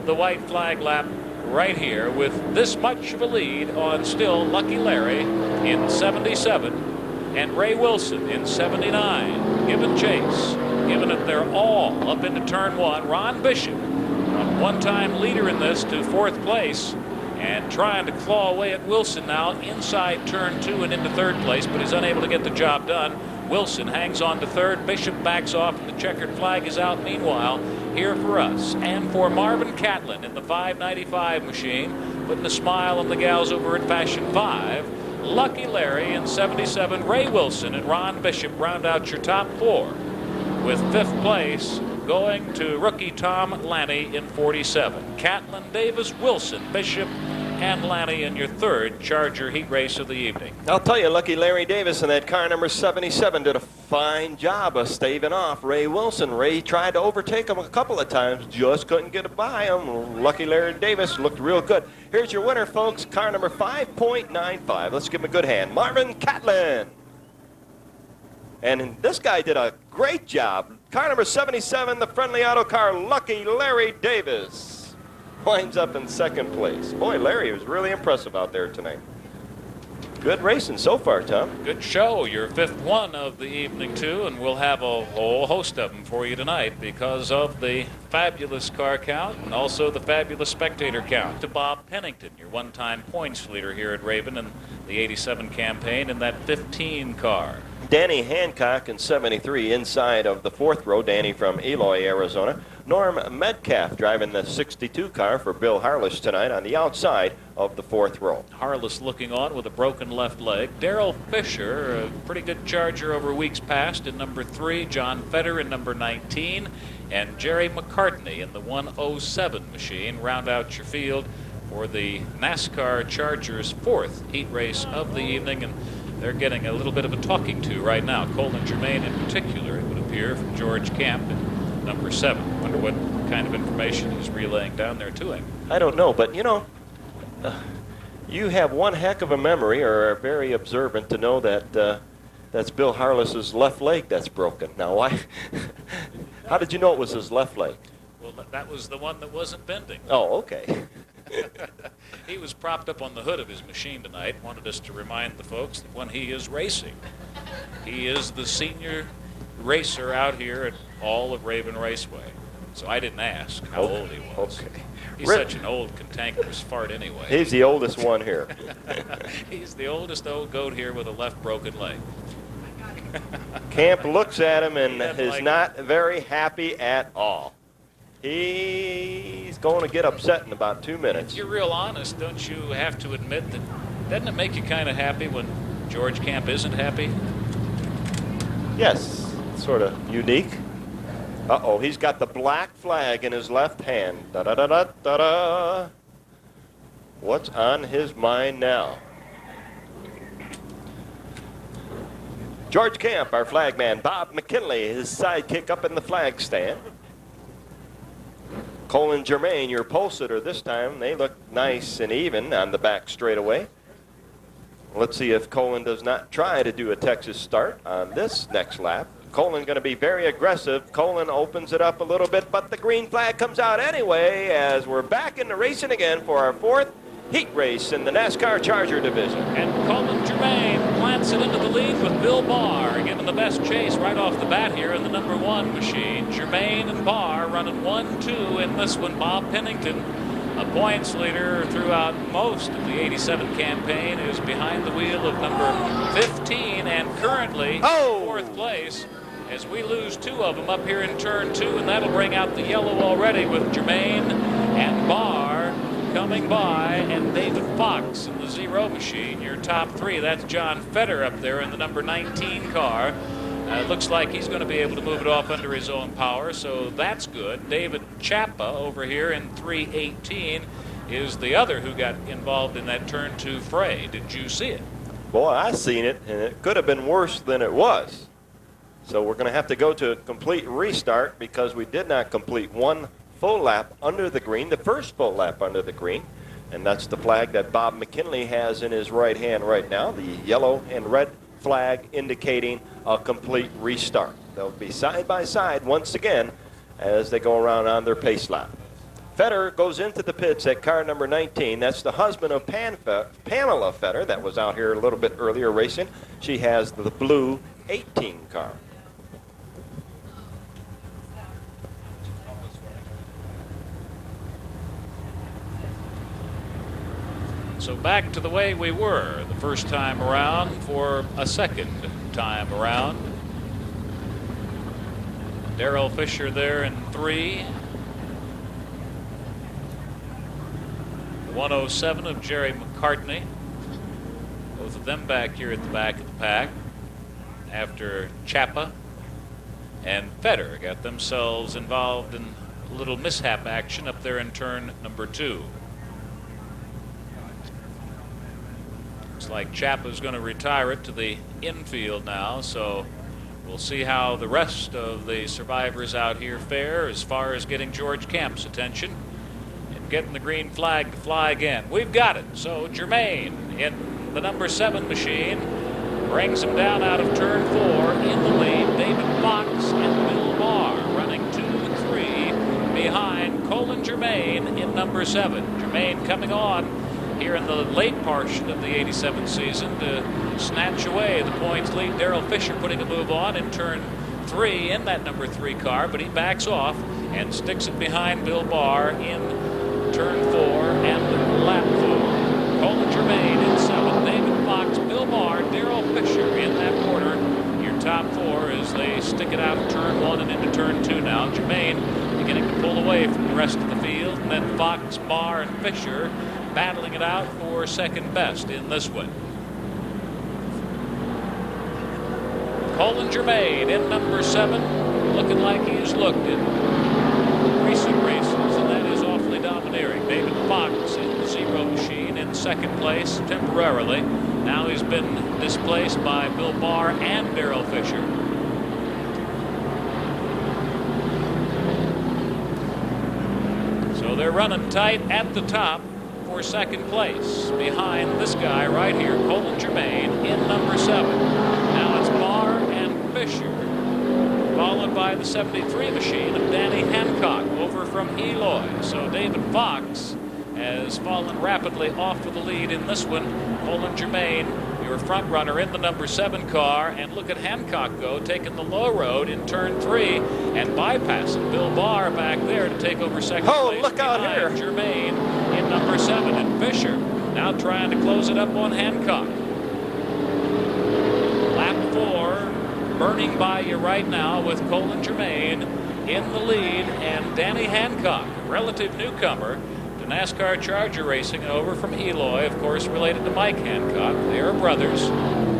the white flag lap right here with this much of a lead on still Lucky Larry in 77 and Ray Wilson in 79. Giving chase, giving it their all up into turn 1. Ron Bishop, a one-time leader in this, to 4th place and trying to claw away at Wilson now inside turn 2 and into 3rd place, but he's unable to get the job done. Wilson hangs on to 3rd. Bishop backs off, and the checkered flag is out meanwhile here for us and for Marvin Catlin in the 595 machine, putting a smile on the gals over at Fashion 5. Lucky Larry in 77, Ray Wilson and Ron Bishop round out your top 4, with 5th place going to rookie Tom Lanny in 47. Catlin, Davis, Wilson, Bishop, and Lanny in your 3rd Charger heat race of the evening. I'll tell you, Lucky Larry Davis in that car number 77 did a fine job of staving off Ray Wilson. Ray tried to overtake him a couple of times, just couldn't get by him. Lucky Larry Davis looked real good. Here's your winner, folks, car number 5.95. Let's give him a good hand. Marvin Catlin. And this guy did a great job. Car number 77, the friendly auto car, Lucky Larry Davis, winds up in 2nd place. Boy, Larry was really impressive out there tonight. Good racing so far, Tom. Good show. Your 5th one of the evening, too, and we'll have a whole host of them for you tonight because of the fabulous car count and also the fabulous spectator count. To Bob Pennington, your one-time points leader here at Raven in the 87 campaign in that 15 car. Danny Hancock in 73 inside of the 4th row. Danny from Eloy, Arizona. Norm Metcalf driving the 62 car for Bill Harless tonight on the outside of the 4th row. Harless looking on with a broken left leg. Darrell Fisher, a pretty good charger over weeks past in number 3. John Fetter in number 19. And Jerry McCartney in the 107 machine round out your field for the NASCAR Chargers 4th heat race of the evening. And they're getting a little bit of a talking to right now. Colin Germain in particular, it would appear, from George Camp in number 7. Wonder what kind of information he's relaying down there to him. I don't know, but you know, you have one heck of a memory, or are very observant to know that that's Bill Harless's left leg that's broken. Now, why? How did you know it was his left leg? Well, that was the one that wasn't bending. Oh, okay. He was propped up on the hood of his machine tonight. Wanted us to remind the folks that when he is racing, he is the senior racer out here at all of Raven Raceway. So I didn't ask how old he was. Okay. He's such an old cantankerous fart anyway. He's the oldest one here. He's the oldest old goat here with a left broken leg. Camp looks at him and is not very happy at all. He's going to get upset in about 2 minutes. If you're real honest, don't you have to admit that, doesn't it make you kind of happy when George Camp isn't happy? Yes, sort of unique. Uh-oh, he's got the black flag in his left hand. Da-da-da-da-da-da. What's on his mind now? George Camp, our flagman. Bob McKinley, his sidekick up in the flag stand. Colin Germain, your pole sitter this time. They look nice and even on the back straightaway. Let's see if Colin does not try to do a Texas start on this next lap. Colin going to be very aggressive. Colin opens it up a little bit, but the green flag comes out anyway as we're back into racing again for our 4th heat race in the NASCAR Charger division. And Colin Germain plants it into the lead with Bill Barr, giving the best chase right off the bat here in the number 1 machine. Germain and Barr running 1-2 in this one. Bob Pennington, a points leader throughout most of the 87 campaign, is behind the wheel of number 15 and currently 4th place, as we lose 2 of them up here in turn 2, and that'll bring out the yellow already with Germain and Barr coming by, and David Fox in the 0 machine, your top 3. That's John Fetter up there in the number 19 car. Looks like he's going to be able to move it off under his own power, so that's good. David Chappa over here in 318 is the other who got involved in that turn 2 fray. Did you see it? Boy, I seen it, and it could have been worse than it was. So we're going to have to go to a complete restart because we did not complete one full lap under the green, the first full lap under the green. And that's the flag that Bob McKinley has in his right hand right now, the yellow and red flag indicating a complete restart. They'll be side by side once again as they go around on their pace lap. Fetter goes into the pits at car number 19. That's the husband of Pamela Fetter that was out here a little bit earlier racing. She has the blue 18 car. So back to the way we were the first time around for a second time around. Darrell Fisher there in 3. 107 of Jerry McCartney. Both of them back here at the back of the pack after Chappa and Fetter got themselves involved in a little mishap action up there in turn number 2. Looks like Chappa's going to retire it to the infield now, so we'll see how the rest of the survivors out here fare as far as getting George Camp's attention and getting the green flag to fly again. We've got it. So Germain in the number 7 machine brings him down out of turn 4 in the lead. David Fox and Bill Barr running 2-3 behind Colin Germain in number 7. Germain coming on here in the late portion of the 87 season to snatch away the points lead. Darrell Fisher putting a move on in turn 3 in that number 3 car, but he backs off and sticks it behind Bill Barr in turn 4 and lap 4. Colin Germain in 7, David Fox, Bill Barr, Darrell Fisher in that quarter. Your top 4 as they stick it out of turn 1 and into turn 2 now. Germain beginning to pull Fox, Barr, and Fisher battling it out for second best in this one. Colin Germain in number 7, looking like he's looked in recent races, and that is awfully domineering. David Fox in the 0 machine in second place temporarily. Now he's been displaced by Bill Barr and Darrell Fisher. So they're running tight at the top for second place behind this guy right here, Colin Germain in number 7. Now it's Barr and Fisher, followed by the 73 machine of Danny Hancock over from Eloy. So David Fox has fallen rapidly off of the lead in this one. Colin Germain, your front runner in the number 7 car, and look at Hancock go, taking the low road in turn 3 and bypassing Bill Barr back there to take over second place. Look out here. Germain in number 7, and Fisher now trying to close it up on Hancock. Lap 4 burning by you right now with Colin Germain in the lead, and Danny Hancock, a relative newcomer to NASCAR Charger racing over from Eloy, of course related to Mike Hancock. They are brothers.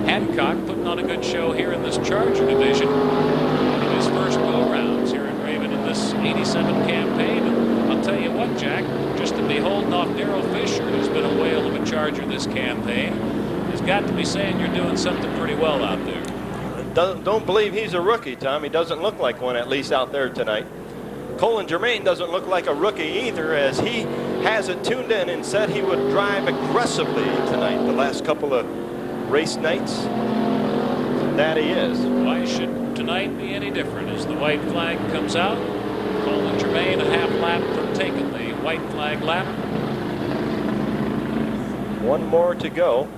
Hancock putting on a good show here in this Charger division in his first go-rounds here in Raven in this 87 campaign. And I'll tell you what, Jack, just to be holding off Darrell Fisher, who's been a whale of a Charger this campaign, has got to be saying you're doing something pretty well out there. Don't believe he's a rookie, Tom. He doesn't look like one, at least out there tonight. Colin Germain doesn't look like a rookie either, as he has it tuned in and said he would drive aggressively tonight the last couple of race nights. That he is. Why should tonight be any different? As the white flag comes out, Colin Germain a half lap from taking the white flag lap. One more to go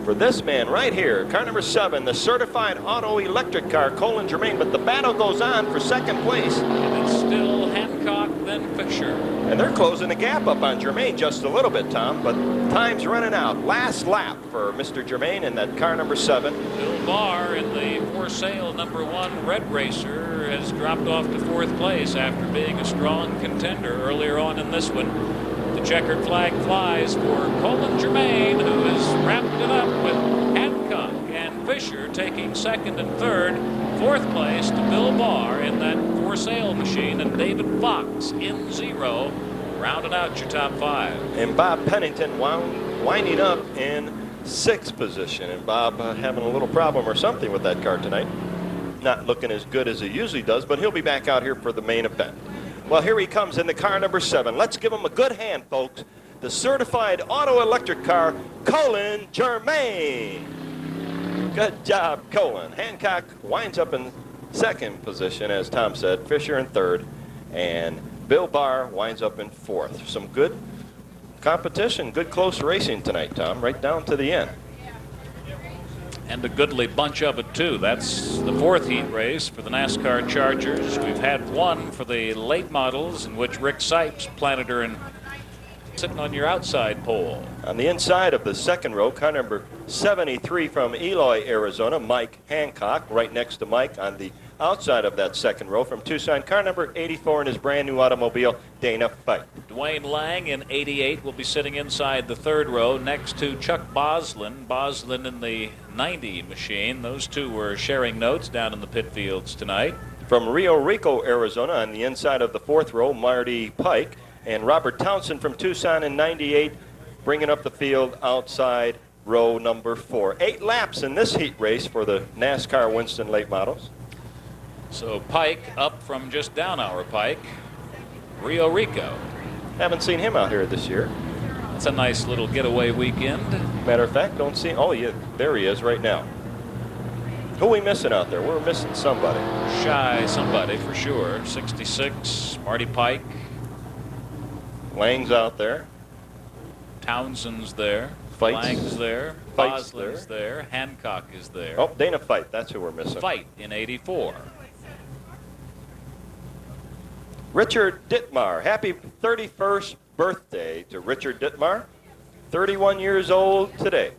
for this man right here, car number 7, the certified auto electric car, Colin Germain. But the battle goes on for second place. And it's still Hancock, then Fisher. And they're closing the gap up on Germain just a little bit, Tom, but time's running out. Last lap for Mr. Germain in that car number 7. Bill Barr in the for sale number 1 Red Racer has dropped off to 4th place after being a strong contender earlier on in this one. The checkered flag flies for Colin Germain, who has wrapped it up with Hancock and Fisher taking 2nd and 3rd. 4th place to Bill Barr in that for sale machine, and David Fox in 0, rounding out your top 5. And Bob Pennington winding up in 6th position. And Bob having a little problem or something with that car tonight. Not looking as good as he usually does, but he'll be back out here for the main event. Well, here he comes in the car number 7. Let's give him a good hand, folks. The certified auto electric car, Colin Germain. Good job, Colin. Hancock winds up in 2nd position, as Tom said. Fisher in 3rd. And Bill Barr winds up in 4th. Some good competition, good close racing tonight, Tom, right down to the end. And a goodly bunch of it, too. That's the 4th heat race for the NASCAR Chargers. We've had one for the late models in which Rick Sipes planted her in sitting on your outside pole. On the inside of the 2nd row, car number 73 from Eloy, Arizona, Mike Hancock. Right next to Mike on the outside of that 2nd row from Tucson, car number 84 in his brand new automobile, Dana Fight. Dwayne Lang in 88 will be sitting inside the 3rd row next to Chuck Boslin. Boslin in the 90 machine. Those two were sharing notes down in the pit fields tonight. From Rio Rico, Arizona, on the inside of the 4th row, Marty Pike. And Robert Townsend from Tucson in 98, bringing up the field outside row number 4. 8 laps in this heat race for the NASCAR Winston late models. So Pike up from just down our Pike, Rio Rico. Haven't seen him out here this year. That's a nice little getaway weekend. Matter of fact, don't see. Oh, yeah, there he is right now. Who are we missing out there? We're missing somebody. Shy somebody for sure. 66, Marty Pike. Lang's out there. Townsend's there. Fight's Lang's there. Fight's Boslin's there. Hancock is there. Oh, Dana Fight. That's who we're missing. Fight in 84. Richard Dittmar. Happy 31st birthday to Richard Dittmar. 31 years old today.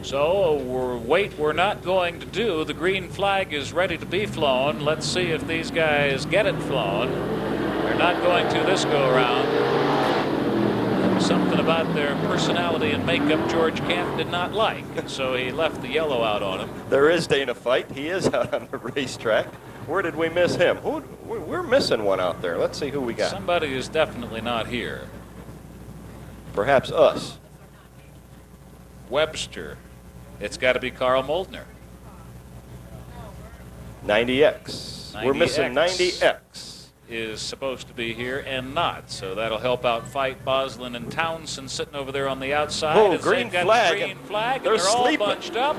So we're not going to do. The green flag is ready to be flown. Let's see if these guys get it flown. They're They're not going to this go around. Something about their personality and makeup George Camp did not like, and so he left the yellow out on him. There is Dana Fight. He is out on the racetrack. Where did we miss him? We're missing one out there. Let's see who we got. Somebody is definitely not here. Perhaps us. Webster. It's got to be Carl Moltner. 90X. We're missing 90X. Is supposed to be here and not, so that'll help out Fight, Boslin, and Townsend sitting over there on the outside. Oh, as green they've got flag. The green flag, and They're they're all sleeping. bunched up.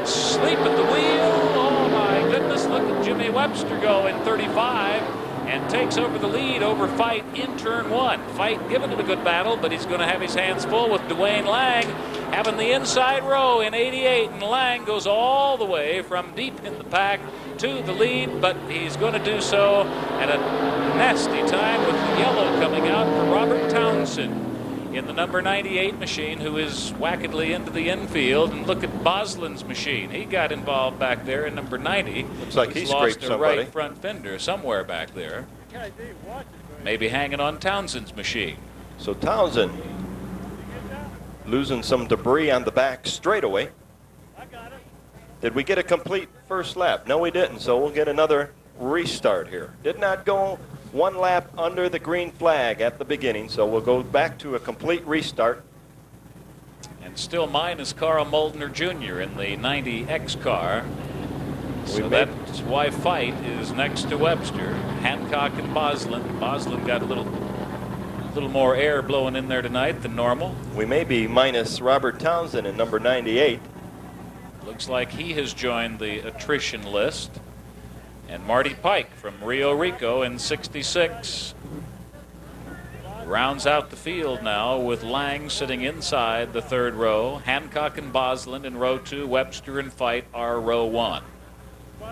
Sleep at the wheel. Oh my goodness, look at Jimmy Webster go in 35 and takes over the lead over Fight in turn 1. Fight giving it a good battle, but he's going to have his hands full with Dwayne Lang having the inside row in 88, and Lang goes all the way from deep in the pack to the lead, but he's going to do so at a nasty time with the yellow coming out for Robert Townsend in the number 98 machine, who is wackedly into the infield. And look at Boslin's machine. He got involved back there in number 90. Looks like he lost scraped a somebody. right front fender somewhere back there. Maybe hanging on Townsend's machine. So Townsend losing some debris on the back straightaway. Did we get a complete first lap? No, we didn't, so we'll get another restart here. Did not go one lap under the green flag at the beginning, so we'll go back to a complete restart. And still mine is Carl Moltner Jr. in the 90X car. So that's why Fight is next to Webster. Hancock and Boslin. Boslin got a little more air blowing in there tonight than normal. We may be minus Robert Townsend in number 98. Looks like he has joined the attrition list. And Marty Pike from Rio Rico in 66 rounds out the field now with Lang sitting inside the third row. Hancock and Boslin in row 2. Webster and Fight are row 1.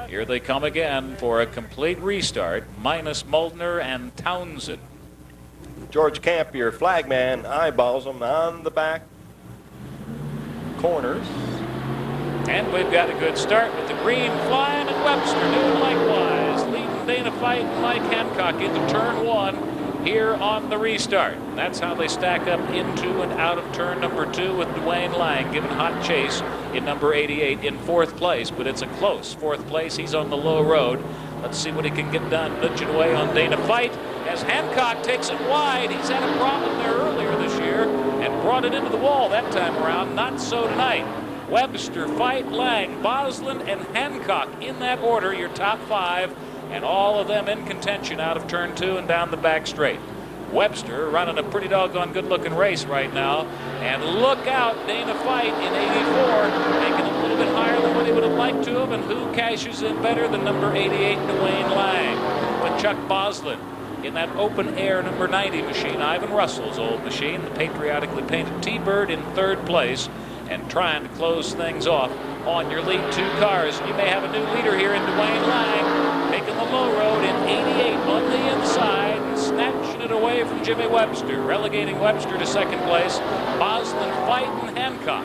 Here they come again for a complete restart, minus Moltner and Townsend. George Camp, your flagman, eyeballs them on the back corners. And we've got a good start with the green flying, and Webster doing likewise, leading Dana Fight and Mike Hancock into turn 1 here on the restart. And that's how they stack up into and out of turn number 2 with Dwayne Lang giving hot chase in number 88 in 4th place, but it's a close 4th place. He's on the low road. Let's see what he can get done, nudging away on Dana Fight as Hancock takes it wide. He's had a problem there earlier this year and brought it into the wall that time around. Not so tonight. Webster, Fight, Lang, Boslin, and Hancock in that order, your top 5, and all of them in contention out of turn 2 and down the back straight. Webster running a pretty doggone good-looking race right now, and look out, Dana Fight in 84, making it a little bit higher than what he would have liked to have, and who cashes in better than number 88, Dwayne Lang, with Chuck Boslin in that open-air number 90 machine, Ivan Russell's old machine, the patriotically painted T-Bird in 3rd place, and trying to close things off on your lead 2 cars. You may have a new leader here in Dwayne Lang, taking the low road in 88 on the inside and snatching it away from Jimmy Webster, relegating Webster to 2nd place. Boslin, Fight, and Hancock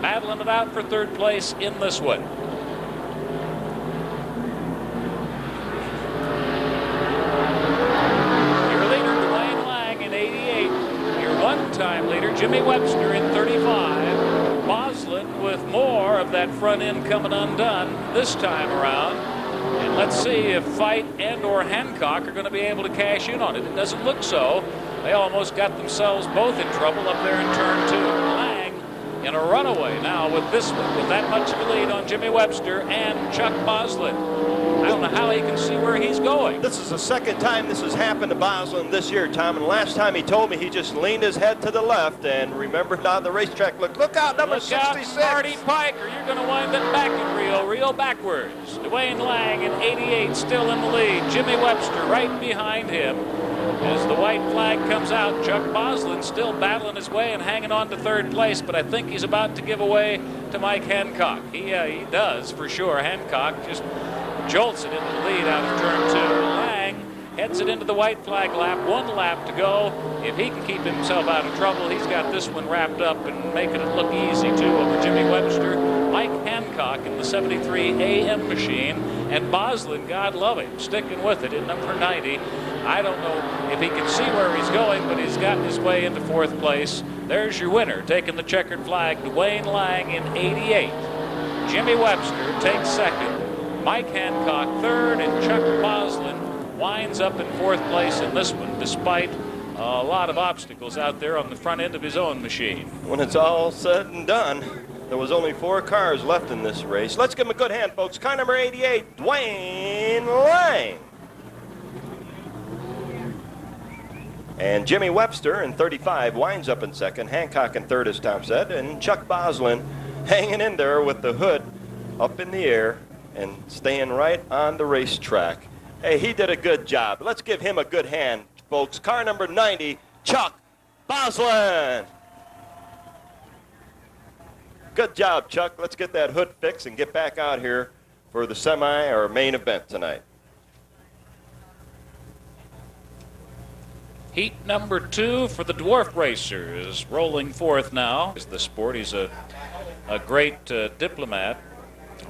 battling it out for 3rd place in this one. Your leader, Dwayne Lang in 88. Your one-time leader, Jimmy Webster in 35. Boslin with more of that front end coming undone this time around. And let's see if Fight and or Hancock are going to be able to cash in on it. It doesn't look so. They almost got themselves both in trouble up there in turn 2. Lang in a runaway now with this one, with that much of a lead on Jimmy Webster and Chuck Boslin. I don't know how he can see where he's going. This is the 2nd time this has happened to Boslin this year, Tom. And last time he told me he just leaned his head to the left and remembered on the racetrack. Look out, number 66. Marty Pike, or you're going to wind up back in Rio backwards. Dwayne Lang in 88 still in the lead. Jimmy Webster right behind him. As the white flag comes out, Chuck Boslin still battling his way and hanging on to 3rd place, but I think he's about to give away to Mike Hancock. He does for sure. Hancock just jolts it into the lead out of turn 2. Lang heads it into the white flag lap. 1 lap to go. If he can keep himself out of trouble, he's got this one wrapped up and making it look easy too over Jimmy Webster. Mike Hancock in the 73 AM machine, and Boslin, God love him, sticking with it in number 90. I don't know if he can see where he's going, but he's gotten his way into 4th place. There's your winner, taking the checkered flag, Dwayne Lang in 88. Jimmy Webster takes 2nd. Mike Hancock 3rd, and Chuck Boslin winds up in 4th place in this one, despite a lot of obstacles out there on the front end of his own machine. When it's all said and done, there was only 4 cars left in this race. Let's give him a good hand, folks. Car number 88, Dwayne Lang. And Jimmy Webster in 35 winds up in 2nd. Hancock in 3rd, as Tom said. And Chuck Boslin hanging in there with the hood up in the air and staying right on the racetrack. Hey, he did a good job. Let's give him a good hand, folks. Car number 90, Chuck Boslin. Good job, Chuck. Let's get that hood fixed and get back out here for the semi or main event tonight. Heat number 2 for the Dwarf Racers, rolling 4th now. Is the sport. He's a great diplomat,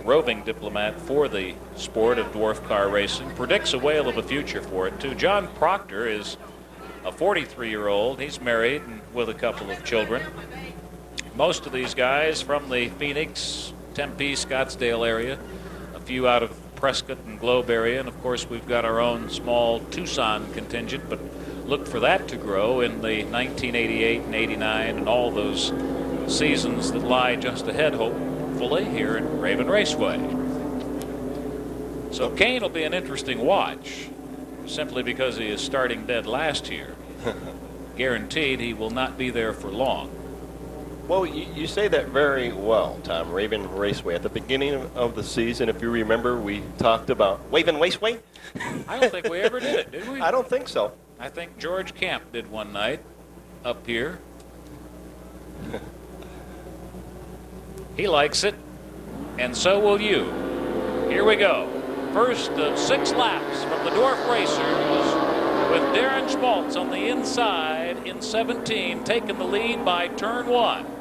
roving diplomat for the sport of dwarf car racing. Predicts a whale of a future for it, too. John Proctor is a 43-year-old. He's married and with a couple of children. Most of these guys from the Phoenix, Tempe, Scottsdale area, a few out of Prescott and Globe area, and of course we've got our own small Tucson contingent, but look for that to grow in the 1988 and 89 and all those seasons that lie just ahead, hopefully, here at Raven Raceway. So Kane will be an interesting watch, simply because he is starting dead last here. Guaranteed he will not be there for long. Well, you say that very well, Tom. Raven Raceway. At the beginning of the season, if you remember, we talked about Raven Raceway. I don't think we ever did it, did we? I don't think so. I think George Camp did one night up here. He likes it, and so will you. Here we go. First of 6 laps from the Dwarf Racers, with Darren Schmaltz on the inside in 17, taking the lead by turn 1.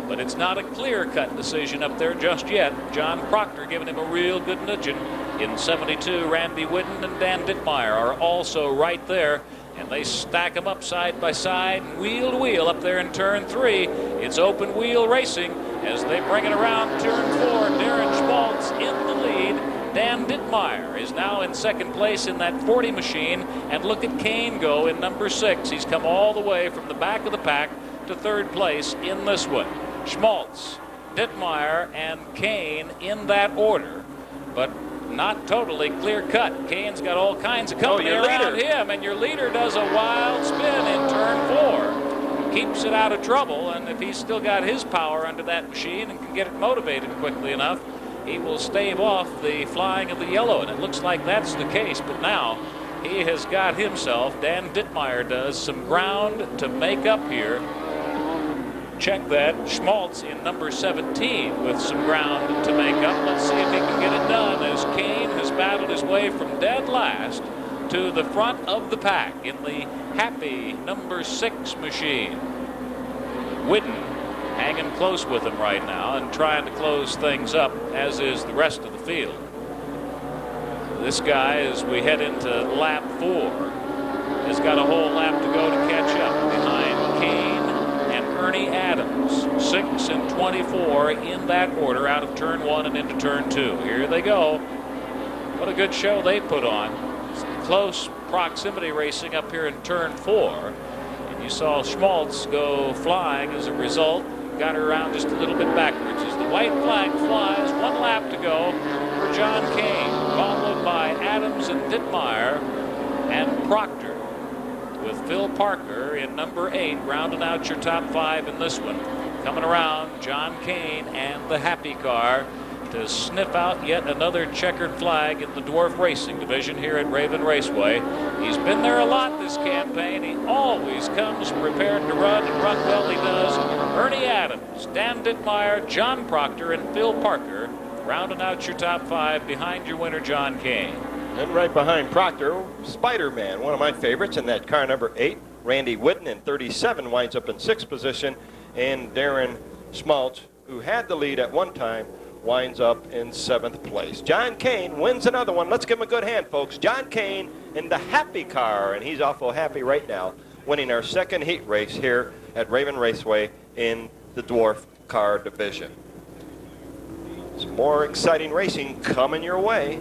But it's not a clear-cut decision up there just yet. John Proctor giving him a real good nudging. In 72, Randy Whitten and Dan Dittmeyer are also right there. And they stack them up side by side, wheel to wheel up there in turn 3. It's open wheel racing as they bring it around turn 4. Darren Schmaltz in the lead. Dan Dittmeyer is now in 2nd place in that 40 machine. And look at Kane go in number 6. He's come all the way from the back of the pack to 3rd place in this one. Schmaltz, Dittmeyer, and Kane in that order. But not totally clear-cut. Kane's got all kinds of company around him, and your leader does a wild spin in turn 4. Keeps it out of trouble, and if he's still got his power under that machine and can get it motivated quickly enough, he will stave off the flying of the yellow, and it looks like that's the case. But now he has got himself, Dan Dittmeyer does, some ground to make up here. Check that. Schmaltz in number 17 with some ground to make up. Let's see if he can get it done as Kane has battled his way from dead last to the front of the pack in the happy number 6 machine. Whitten hanging close with him right now and trying to close things up, as is the rest of the field. This guy, as we head into lap 4, has got a whole lap to go to catch up behind Kane and Ernie Adams, 6 and 24 in that order out of turn 1 and into turn 2. Here they go. What a good show they put on. Close proximity racing up here in turn 4. And you saw Schmaltz go flying as a result. Got her around just a little bit backwards as the white flag flies. 1 lap to go for John Kane, followed by Adams and Dittmeyer and Proctor, with Phil Parker in number 8, rounding out your top 5 in this one. Coming around, John Kane and the happy car to sniff out yet another checkered flag in the dwarf racing division here at Raven Raceway. He's been there a lot this campaign. He always comes prepared to run, and run well he does. Ernie Adams, Dan Dittmeyer, John Proctor, and Phil Parker rounding out your top 5 behind your winner, John Kane. And right behind Proctor, Spider-Man, one of my favorites in that car number 8. Randy Whitten in 37 winds up in 6th position. And Darren Schmaltz, who had the lead at one time, winds up in 7th place. John Kane wins another one. Let's give him a good hand, folks. John Kane in the happy car, and he's awful happy right now, winning our 2nd heat race here at Raven Raceway in the dwarf car division. Some more exciting racing coming your way.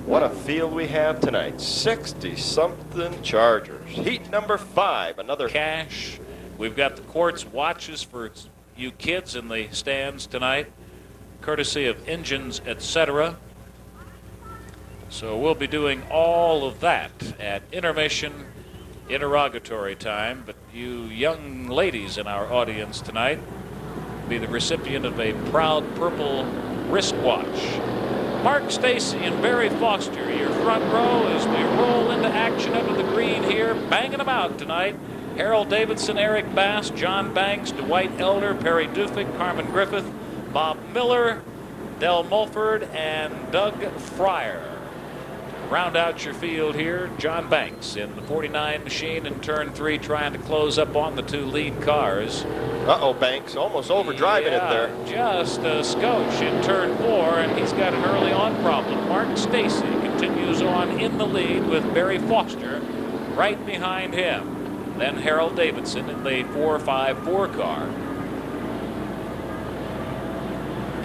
What a field we have tonight. 60-something Chargers. Heat number 5, another cash. We've got the quartz watches for you kids in the stands tonight, courtesy of Engines, etc. So we'll be doing all of that at intermission, interrogatory time. But you young ladies in our audience tonight will be the recipient of a proud purple wristwatch. Mark Stacy and Barry Foster, your front row as we roll into action under the green here, banging them out tonight. Harold Davidson, Eric Bass, John Banks, Dwight Elder, Perry Duffick, Carmen Griffith, Bob Miller, Del Mulford, and Doug Fryer. Round out your field here, John Banks in the 49 machine in turn 3, trying to close up on the 2 lead cars. Uh-oh, Banks almost overdriving it there. Just a scotch in turn 4, and he's got an early on problem. Mark Stacy continues on in the lead with Barry Foster right behind him. Then Harold Davidson in the 4-5-4 car.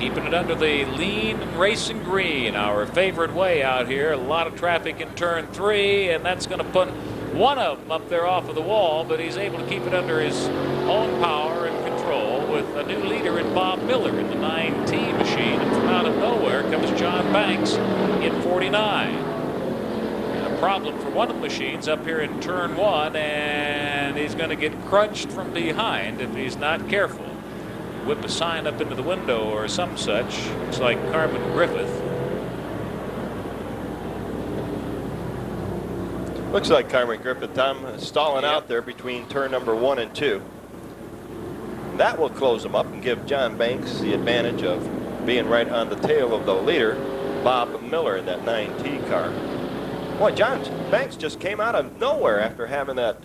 Keeping it under the lean and racing green, our favorite way out here. A lot of traffic in turn 3, and that's going to put one of them up there off of the wall, but he's able to keep it under his own power and control with a new leader in Bob Miller in the 9T machine. And from out of nowhere comes John Banks in 49. And a problem for one of the machines up here in turn 1, and he's going to get crunched from behind if he's not careful. Whip a sign up into the window or some such. Looks like Carmen Griffith. Looks like Carmen Griffith, Tom, stalling out there between turn number 1 and 2. That will close them up and give John Banks the advantage of being right on the tail of the leader, Bob Miller, in that 9T car. Boy, John Banks just came out of nowhere after having that,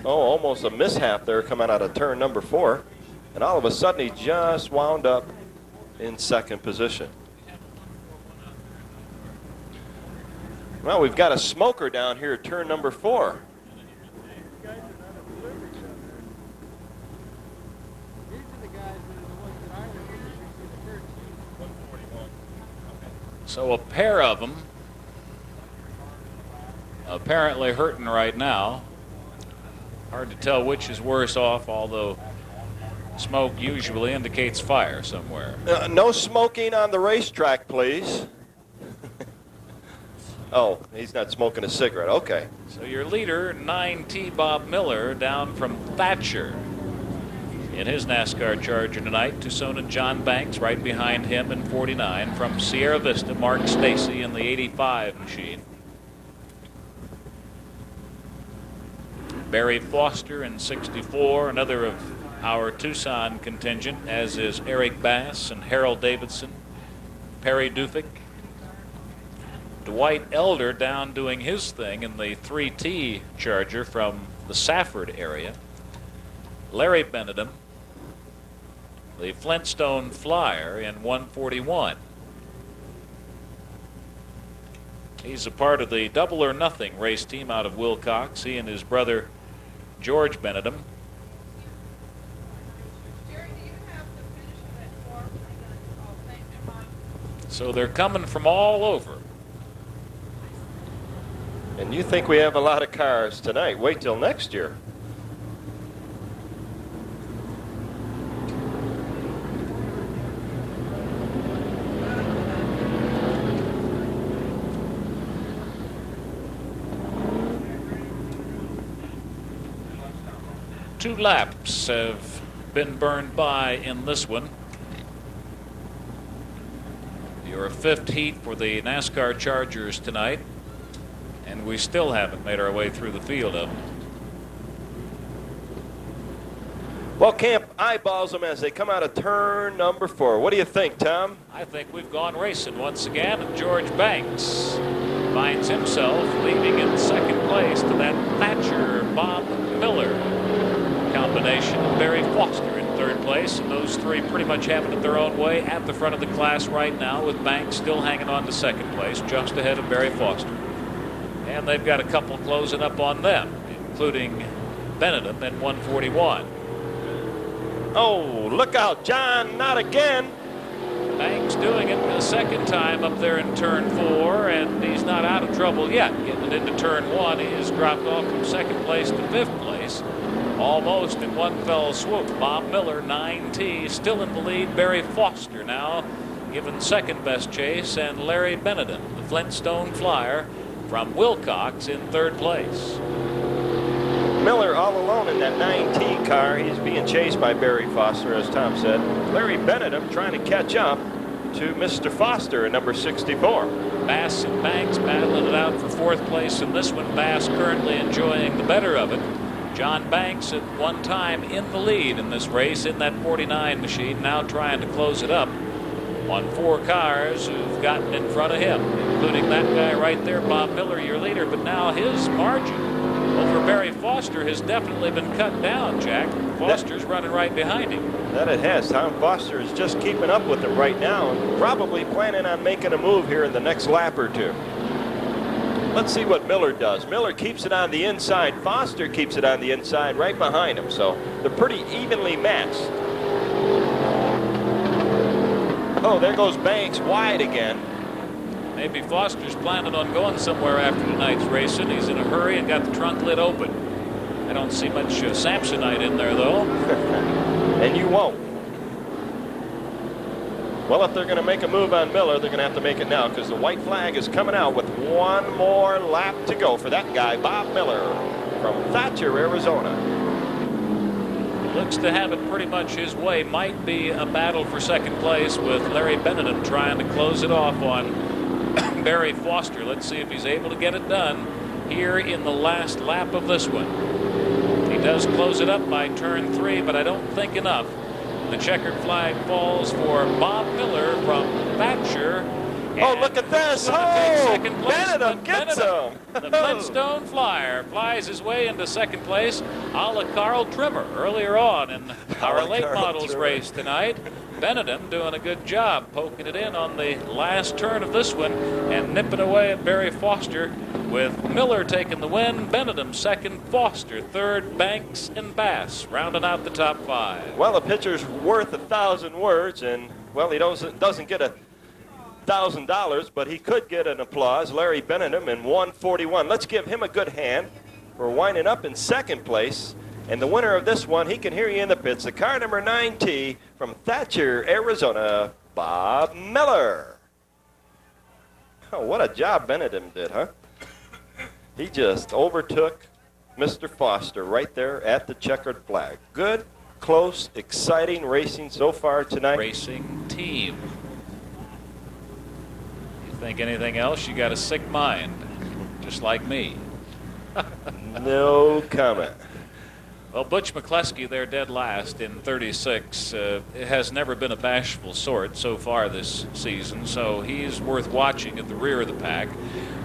almost a mishap there coming out of turn number 4. And all of a sudden, he just wound up in 2nd position. Well, we've got a smoker down here at turn number 4. So a pair of them apparently hurting right now. Hard to tell which is worse off, although smoke usually indicates fire somewhere. No smoking on the racetrack, please. Oh, he's not smoking a cigarette. Okay. So your leader, 9T Bob Miller, down from Thatcher in his NASCAR Charger tonight. Tucson and John Banks right behind him in 49. From Sierra Vista, Mark Stacy in the 85 machine. Barry Foster in 64, another of our Tucson contingent, as is Eric Bass and Harold Davidson, Perry Duffick, Dwight Elder down doing his thing in the 3T Charger from the Safford area, Larry Benedum, the Flintstone Flyer in 141. He's a part of the Double or Nothing race team out of Wilcox, he and his brother George Benedum. So they're coming from all over. And you think we have a lot of cars tonight. Wait till next year. Two laps have been burned by in this one. Your 5th heat for the NASCAR Chargers tonight, and we still haven't made our way through the field of them. Well, Camp eyeballs them as they come out of turn number 4. What do you think, Tom? I think we've gone racing once again, and George Banks finds himself leading in 2nd place to that Thatcher Bob Miller combination. Barry Foster in third place. And those three pretty much having it their own way at the front of the class right now, with Banks still hanging on to second place, just ahead of Barry Foster. And they've got a couple closing up on them, including Benedum in 141. Oh, look out, John, not again. Banks doing it a second time up there in turn 4, and he's not out of trouble yet. Getting it into turn 1, he has dropped off from second place to fifth place, almost in one fell swoop. Bob Miller, 9T, still in the lead. Barry Foster now given second best chase, and Larry Benedum, the Flintstone Flyer from Wilcox, in third place. Miller all alone in that 9T car. He's being chased by Barry Foster, as Tom said. Larry Benedum trying to catch up to Mr. Foster in number 64. Bass and Banks battling it out for fourth place in this one. Bass currently enjoying the better of it. John Banks at one time in the lead in this race in that 49 machine, now trying to close it up on 4 cars who've gotten in front of him, including that guy right there, Bob Miller, your leader. But now his margin over Barry Foster has definitely been cut down, Jack. Foster's running right behind him. That it has. Tom Foster is just keeping up with him right now and probably planning on making a move here in the next lap or two. Let's see what Miller does. Miller keeps it on the inside. Foster keeps it on the inside right behind him. So they're pretty evenly matched. Oh, there goes Banks wide again. Maybe Foster's planning on going somewhere after tonight's racing. He's in a hurry and got the trunk lid open. I don't see much Samsonite in there, though. And you won't. Well, if they're going to make a move on Miller, they're going to have to make it now, because the white flag is coming out with one more lap to go for that guy, Bob Miller, from Thatcher, Arizona. Looks to have it pretty much his way. Might be a battle for second place with Larry Benedum trying to close it off on Barry Foster. Let's see if he's able to get it done here in the last lap of this one. He does close it up by turn 3, but I don't think enough. The checkered flag falls for Bob Miller from Thatcher. Oh, look at this. Oh, Benedum gets him. The Flintstone Flyer flies his way into second place, a la Carl Trimmer earlier on in our late models race tonight. Benedum doing a good job poking it in on the last turn of this one and nipping away at Barry Foster, with Miller taking the win, Benedum second, Foster third, Banks and Bass rounding out the top 5. Well, a pitcher's worth 1,000 words, and, well, he doesn't get $1,000, but he could get an applause. Larry Benedum in 141. Let's give him a good hand for winding up in second place. And the winner of this one, he can hear you in the pits, the car number 9T from Thatcher, Arizona, Bob Miller. Oh, what a job Benedum did, huh? He just overtook Mr. Foster right there at the checkered flag. Good, close, exciting racing so far tonight. Racing team. You think anything else, you got a sick mind, just like me. No comment. Well, Butch McCluskey there dead last in 36. It has never been a bashful sort so far this season, so he's worth watching at the rear of the pack.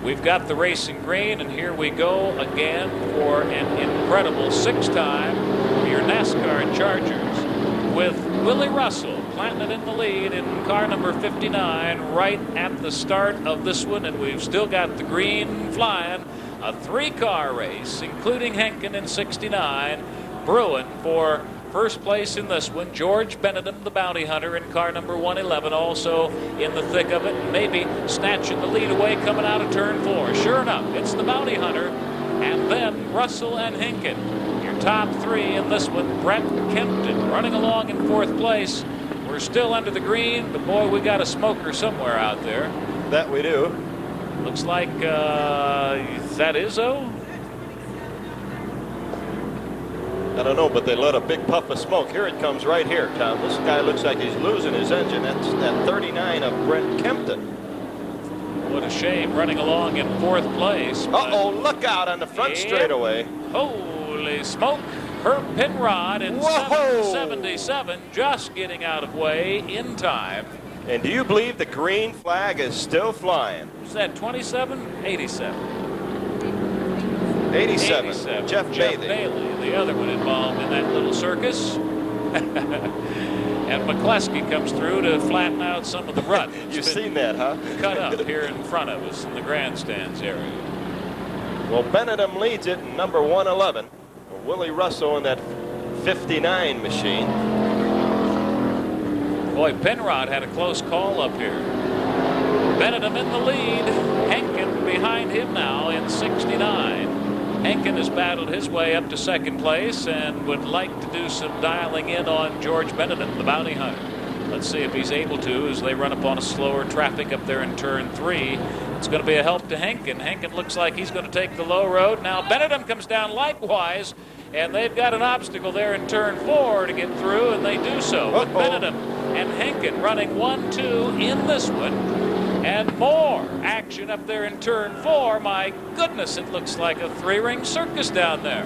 We've got the racing green, and here we go again for an incredible 6-time for your NASCAR Chargers, with Willie Russell planting it in the lead in car number 59 right at the start of this one, and we've still got the green flying. A 3-car race, including Henkin in 69, brewing for first place in this one. George Benedum, the bounty hunter, in car number 111, also in the thick of it, maybe snatching the lead away coming out of turn 4. Sure enough, it's the bounty hunter, and then Russell and Henkin. Your top 3 in this one. Brett Kempton running along in 4th place. We're still under the green, but boy, we got a smoker somewhere out there. That we do. Looks like, is that Izzo? I don't know, but they let a big puff of smoke. Here it comes right here, Tom. This guy looks like he's losing his engine. That's that 39 of Brent Kempton. What a shame, running along in 4th place. Uh-oh, look out on the front straightaway. Holy smoke. Herb Penrod in 777, just getting out of way in time. And do you believe the green flag is still flying? Is that 27? 87. 87. Jeff Bailey. The other one involved in that little circus. And McCleskey comes through to flatten out some of the rut. You've seen that, huh? Cut up here in front of us in the grandstands area. Well, Benedum leads it in number 111. Willie Russell in that 59 machine. Boy, Penrod had a close call up here. Benedum in the lead. Henkin behind him now in 69. Henkin has battled his way up to second place and would like to do some dialing in on George Benedum, the bounty hunter. Let's see if he's able to as they run upon a slower traffic up there in turn 3. It's going to be a help to Henkin. Henkin looks like he's going to take the low road. Now Benedum comes down likewise, and they've got an obstacle there in turn 4 to get through, and they do so with Benedum and Henkin running 1-2 in this one. And more action up there in turn 4. My goodness, it looks like a 3-ring circus down there.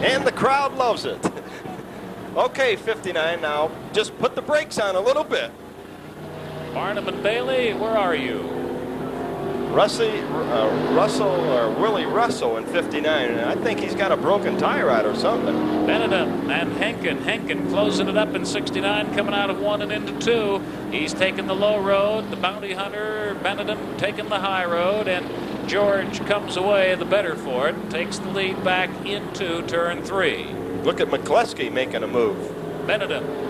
And the crowd loves it. Okay, 59 now. Just put the brakes on a little bit. Barnum and Bailey, where are you? Russell or Willie Russell in 59, and I think he's got a broken tire out or something. Benedum and Henkin. Henkin closing it up in 69, coming out of 1 and into 2. He's taking the low road. The bounty hunter, Benedum, taking the high road, and George comes away the better for it. Takes the lead back into turn 3. Look at McCleskey making a move. Benedum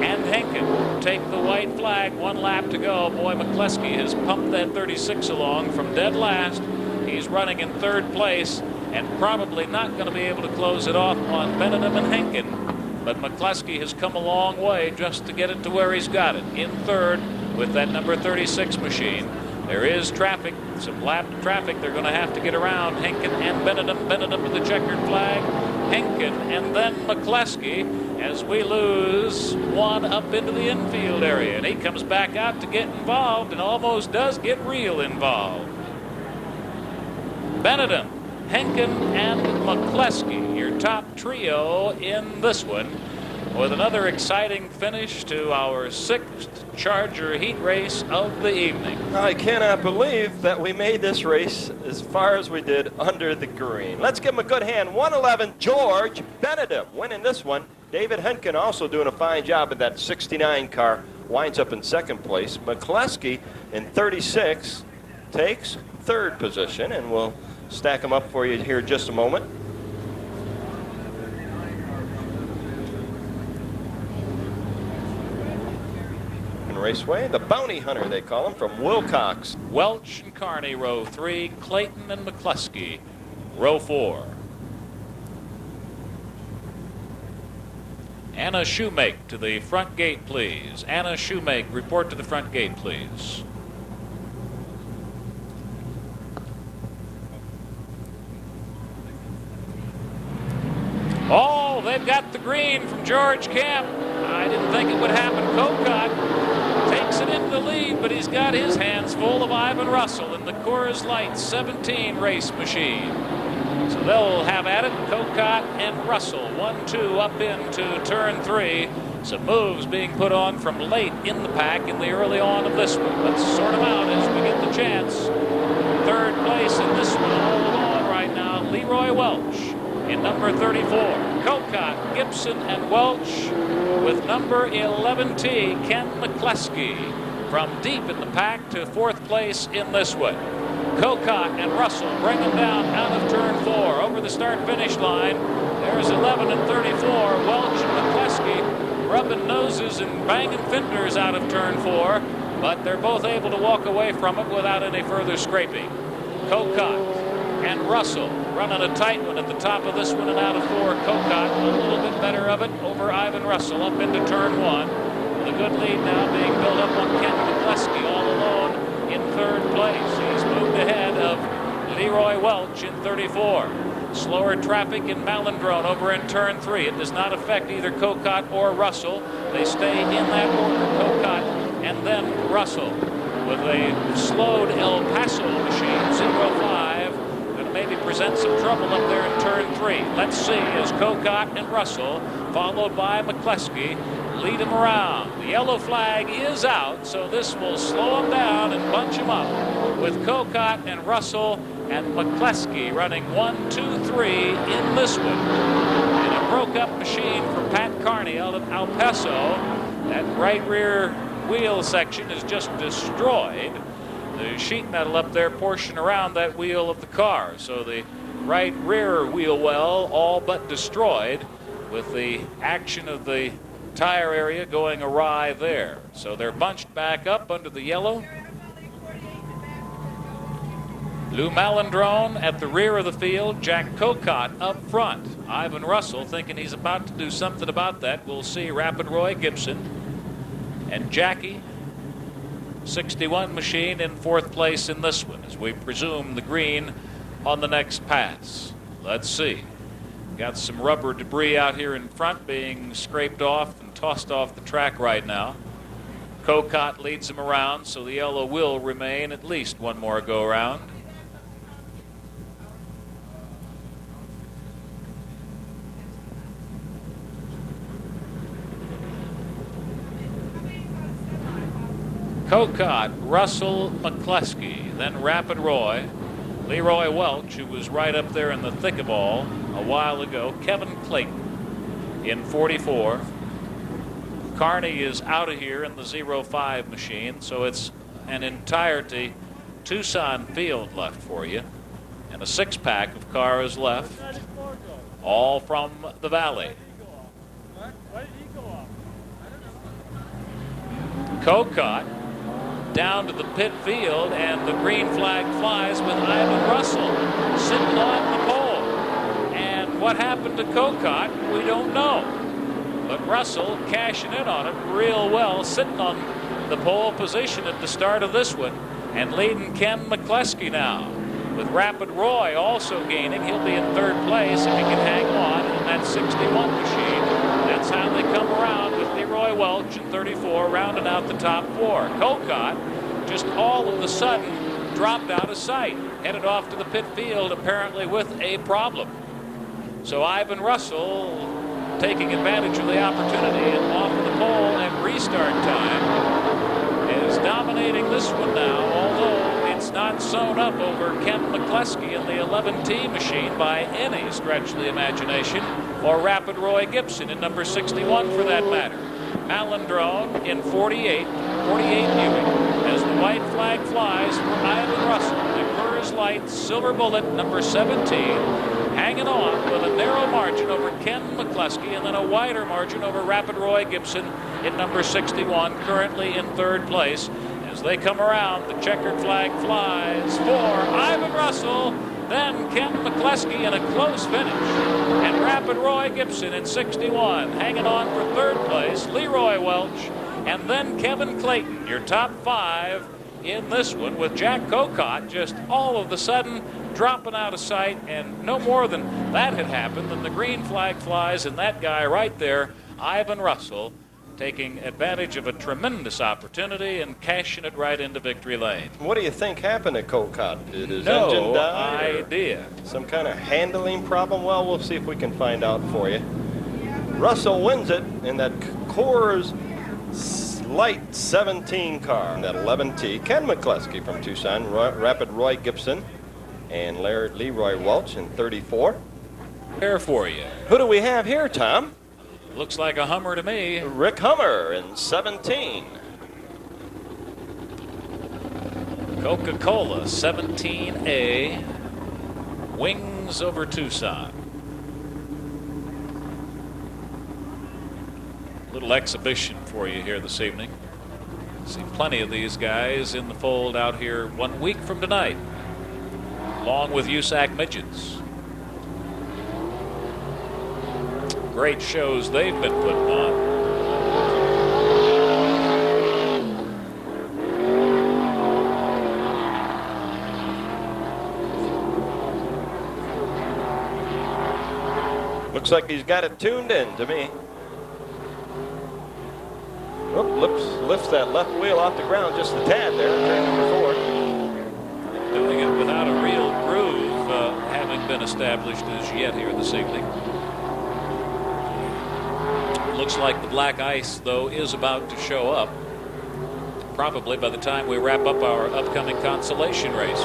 and Henkin take the white flag. 1 lap to go. Boy, McCleskey has pumped that 36 along from dead last. He's running in 3rd place and probably not going to be able to close it off on Benedum and Henkin. But McCleskey has come a long way just to get it to where he's got it, in 3rd with that number 36 machine. There is traffic, some lap traffic they're going to have to get around. Henkin and Benedum. Benedum with the checkered flag. Henkin and then McCleskey as we lose 1 up into the infield area. And he comes back out to get involved and almost does get real involved. Benedum, Henkin, and McCleskey, your top trio in this one, with another exciting finish to our 6th Charger heat race of the evening. I cannot believe that we made this race as far as we did under the green. Let's give him a good hand. 111, George Benedum winning this one. David Henkin also doing a fine job in that 69 car. Winds up in 2nd place. McCleskey in 36 takes 3rd position, and we'll stack them up for you here in just a moment. Raceway, the bounty hunter they call him, from Wilcox. Welch and Carney, row 3. Clayton and McCleskey, row 4. Anna Shoemake to the front gate, please. Anna Shoemake, report to the front gate, please. Oh, they've got the green from George Camp. I didn't think it would happen. Cocotte takes it into the lead, but he's got his hands full of Ivan Russell in the Coors Light 17 race machine. So they'll have at it, Cocotte and Russell. 1-2 up into turn 3. Some moves being put on from late in the pack in the early on of this one. Let's sort them out as we get the chance. 3rd place in this one all along right now, Leroy Welch in number 34. Cocotte, Gibson, and Welch with number 11T, Ken McCleskey, from deep in the pack to 4th place in this one. Cocotte and Russell bring them down out of turn 4 over the start-finish line. There's 11 and 34. Welch and McCleskey rubbing noses and banging fenders out of turn 4, but they're both able to walk away from it without any further scraping. Cocotte and Russell running a tight one at the top of this one and out of 4. Cocotte a little bit better of it over Ivan Russell up into turn 1. With a good lead now being built up on Ken McCleskey all alone in 3rd place. He's moved ahead of Leroy Welch in 34. Slower traffic in Malandrone over in turn 3. It does not affect either Cocotte or Russell. They stay in that order. Cocotte and then Russell with a slowed El Paso machine, 05. Maybe present some trouble up there in turn 3. Let's see as Cocotte and Russell, followed by McCleskey, lead them around. The yellow flag is out, so this will slow them down and bunch them up with Cocotte and Russell and McCleskey running 1, 2, 3 in this one. In a broke up machine for Pat Carney out of El Paso. That right rear wheel section is just destroyed. The sheet metal up there portion around that wheel of the car. So the right rear wheel well all but destroyed with the action of the tire area going awry there. So they're bunched back up under the yellow. Lou Malandrone at the rear of the field, Jack Cocott up front. Ivan Russel thinking he's about to do something about that. We'll see Rapid Roy Gibson and Jackie, 61 machine, in 4th place in this one as we presume the green on the next pass. Let's see. Got some rubber debris out here in front being scraped off and tossed off the track right now. Cocott leads him around, so the yellow will remain at least one more go around. Cocott, Russell, McCluskey, then Rapid Roy, Leroy Welch, who was right up there in the thick of all a while ago, Kevin Clayton in 44. Carney is out of here in the 05 machine, so it's an entirety Tucson field left for you, and a 6-pack of cars left, all from the Valley. Cocott down to the pit field, and the green flag flies with Ivan Russell sitting on the pole. And what happened to Cocott, we don't know. But Russell cashing in on it real well, sitting on the pole position at the start of this one, and leading Ken McCluskey now. With Rapid Roy also gaining, he'll be in 3rd place if he can hang on in that 61 machine. That's how they come around with Leroy Welch in 34, rounding out the top 4. Cocott just all of a sudden dropped out of sight, headed off to the pit field apparently with a problem. So Ivan Russell taking advantage of the opportunity and off of the pole at restart time is dominating this one now, although it's not sewn up over Ken McCluskey in the 11T machine by any stretch of the imagination, or Rapid Roy Gibson in number 61 for that matter. Malandrone in 48 Buick as the white flag flies for Ivan Russell. The Coors Light Silver Bullet number 17 hanging on with a narrow margin over Ken McCluskey and then a wider margin over Rapid Roy Gibson in number 61, currently in 3rd place. As they come around, the checkered flag flies for Ivan Russell, then Ken McCluskey in a close finish, and Rapid Roy Gibson in 61, hanging on for 3rd place, Leroy Welch, and then Kevin Clayton, your top 5 in this one, with Jack Cocott just all of a sudden dropping out of sight, and no more than that had happened than the green flag flies, and that guy right there, Ivan Russell, taking advantage of a tremendous opportunity and cashing it right into victory lane. What do you think happened to Cocott? Did his No engine die? idea. Some kind of handling problem? Well, we'll see if we can find out for you. Russell wins it in that Coors Light 17 car, that 11T. Ken McCluskey from Tucson, Rapid Roy Gibson, and Leroy Welch in 34. There for you. Who do we have here, Tom? Looks like a Hummer to me. Rick Hummer in 17. Coca-Cola 17A, wings over Tucson. Little exhibition for you here this evening. See plenty of these guys in the fold out here 1 week from tonight, along with USAC midgets. Great shows they've been putting on. Looks like he's got it tuned in to me. Oh, lifts that left wheel off the ground just a tad there, turn number 4. Doing it without a real groove having been established as yet here this evening. Looks like the black ice, though, is about to show up. Probably by the time we wrap up our upcoming consolation race.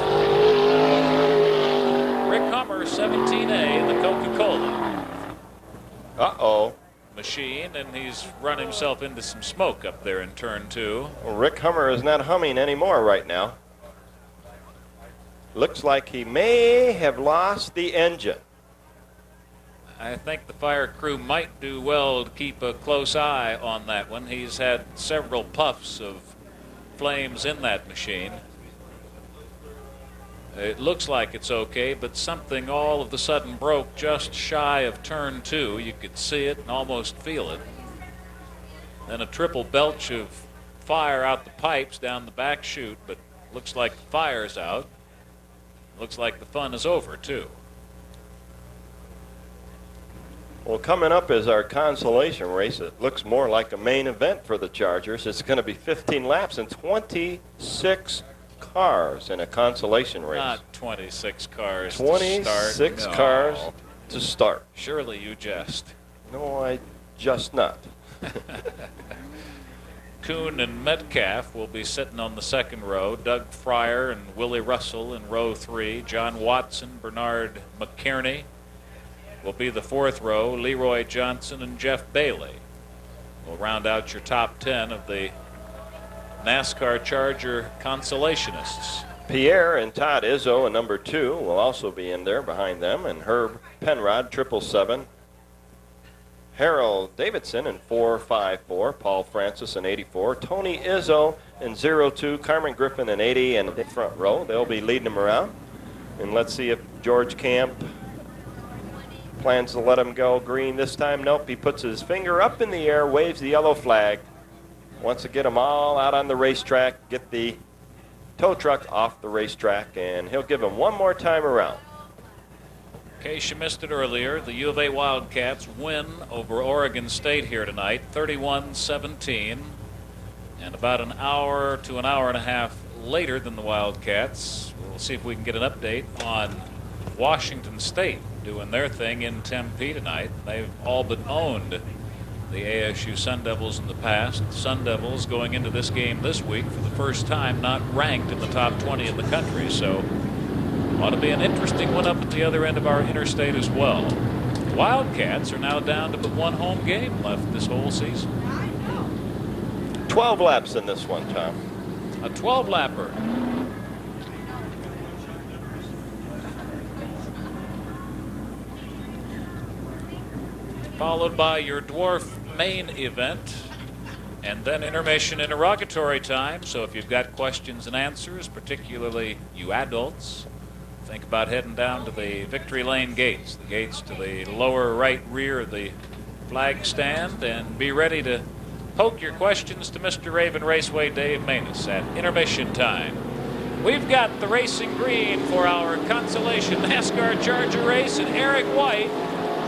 Rick Hummer, 17A in the Coca-Cola. Uh-oh. machine, and he's run himself into some smoke up there in turn 2. Well, Rick Hummer is not humming anymore right now. Looks like he may have lost the engine. I think the fire crew might do well to keep a close eye on that one. He's had several puffs of flames in that machine. It looks like it's okay, but something all of a sudden broke just shy of turn 2. You could see it and almost feel it. Then a triple belch of fire out the pipes down the back chute, but looks like the fire's out. Looks like the fun is over, too. Well, coming up is our consolation race. It looks more like a main event for the Chargers. It's going to be 15 laps and 26 cars in a consolation race. Not 26 cars 26 to start. cars to start. Surely you jest. No, I just not. Kuhn and Metcalf will be sitting on the second row. Doug Fryer and Willie Russell in row 3. John Watson, Bernard McKierney will be the fourth row. Leroy Johnson and Jeff Bailey will round out your top 10 of the NASCAR Charger consolationists. Pierre and Todd Izzo in number 2 will also be in there behind them, and Herb Penrod, 777. Harold Davidson in 454, Paul Francis in 84, Tony Izzo in 02, Carmen Griffin in 80 in the front row. They'll be leading them around. And let's see if George Camp plans to let him go green this time. Nope, he puts his finger up in the air, waves the yellow flag. Wants to get them all out on the racetrack, get the tow truck off the racetrack, and he'll give them one more time around. In case you missed it earlier, the U of A Wildcats win over Oregon State here tonight, 31-17. And about an hour to an hour and a half later than the Wildcats, we'll see if we can get an update on Washington State doing their thing in Tempe tonight. They've all but owned the ASU Sun Devils in the past. Sun Devils going into this game this week for the first time not ranked in the top 20 in the country, so ought to be an interesting one up at the other end of our interstate as well. Wildcats are now down to but one home game left this whole season. 12 laps in this one, Tom. A 12-lapper. Followed by your dwarf main event, and then intermission interrogatory time. So if you've got questions and answers, particularly you adults, think about heading down to the Victory Lane gates, the gates to the lower right rear of the flag stand, and be ready to poke your questions to Mr. Raven Raceway Dave Maness at intermission time. We've got the racing green for our consolation NASCAR Charger race, and Eric White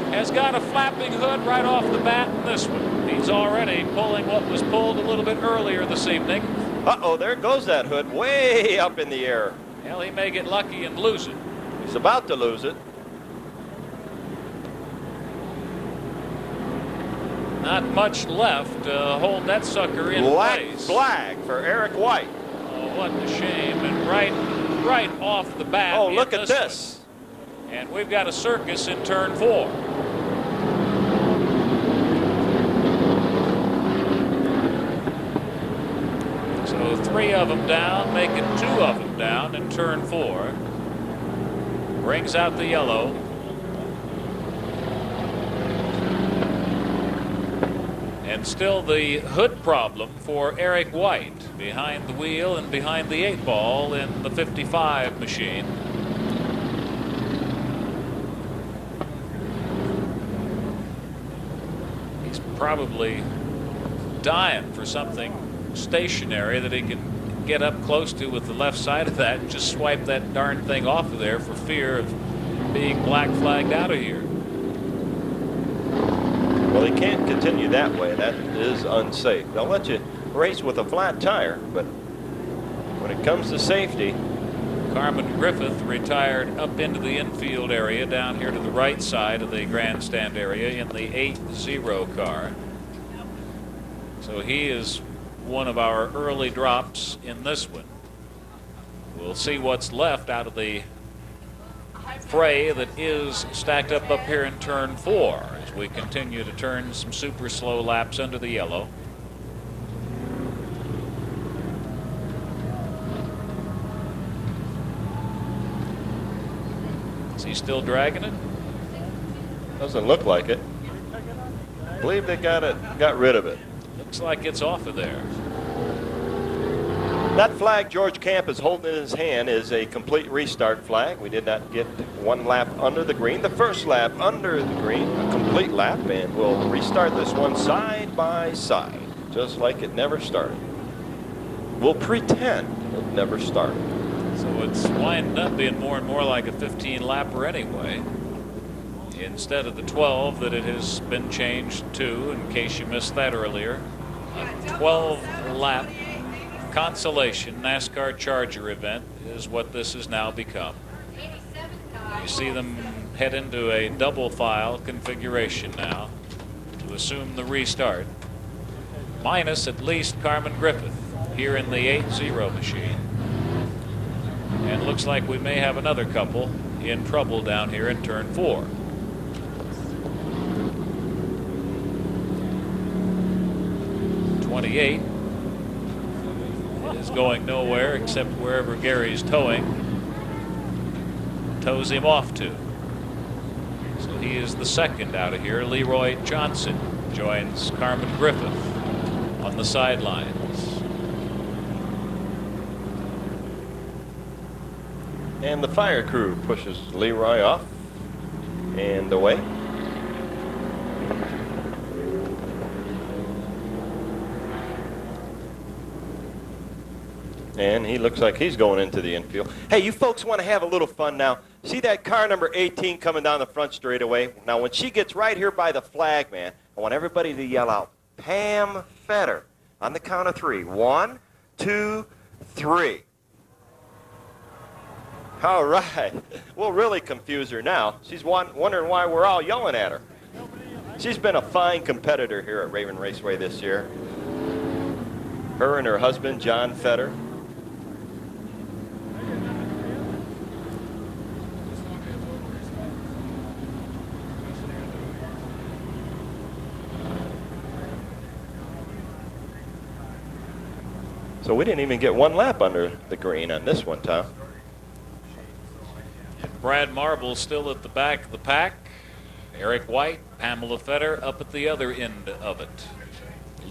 has got a flapping hood right off the bat in this one. He's already pulling what was pulled a little bit earlier this evening. Uh-oh, there goes that hood way up in the air. Well, he may get lucky and lose it. He's about to lose it. Not much left to hold that sucker in Black place. flag for Eric White. Oh, what a shame. And right off the bat. Oh, look at this. One. And we've got a circus in turn 4. So 3 of them down, making 2 of them down in turn 4. Brings out the yellow. And still the hood problem for Eric White behind the wheel and behind the 8 ball in the 55 machine. He's probably dying for something stationary that he can get up close to with the left side of that and just swipe that darn thing off of there for fear of being black flagged out of here. Well, he can't continue that way. That is unsafe. They'll let you race with a flat tire, but when it comes to safety. Carmen Griffith retired up into the infield area down here to the right side of the grandstand area in the 8-0 car. So he is one of our early drops in this one. We'll see what's left out of the fray that is stacked up here in turn 4 as we continue to turn some super slow laps under the yellow. Is he still dragging it? Doesn't look like it. I believe they got rid of it. Looks like it's off of there. That flag George Camp is holding in his hand is a complete restart flag. We did not get one lap under the green. The first lap under the green, a complete lap, and we'll restart this one side by side, just like it never started. We'll pretend it never started. So it's winding up being more and more like a 15 lapper anyway, instead of the 12 that it has been changed to, in case you missed that earlier. A 12 lap consolation NASCAR Charger event is what this has now become. You see them head into a double file configuration now to assume the restart, minus at least Carmen Griffith here in the 8-0 machine. And looks like we may have another couple in trouble down here in turn 4. '28 is going nowhere except wherever Gary's towing tows him off to. So he is the second out of here. Leroy Johnson joins Carmen Griffith on the sidelines. And the fire crew pushes Leroy off and away. And he looks like he's going into the infield. Hey, you folks want to have a little fun now? See that car number 18 coming down the front straightaway? Now, when she gets right here by the flag, man, I want everybody to yell out, Pam Fetter, on the count of 3. 1, 2, 3. All right. We'll really confuse her now. She's wondering why we're all yelling at her. She's been a fine competitor here at Raven Raceway this year. Her and her husband, John Fetter. So we didn't even get one lap under the green on this one, Tom. Brad Marble still at the back of the pack. Eric White, Pamela Fetter up at the other end of it,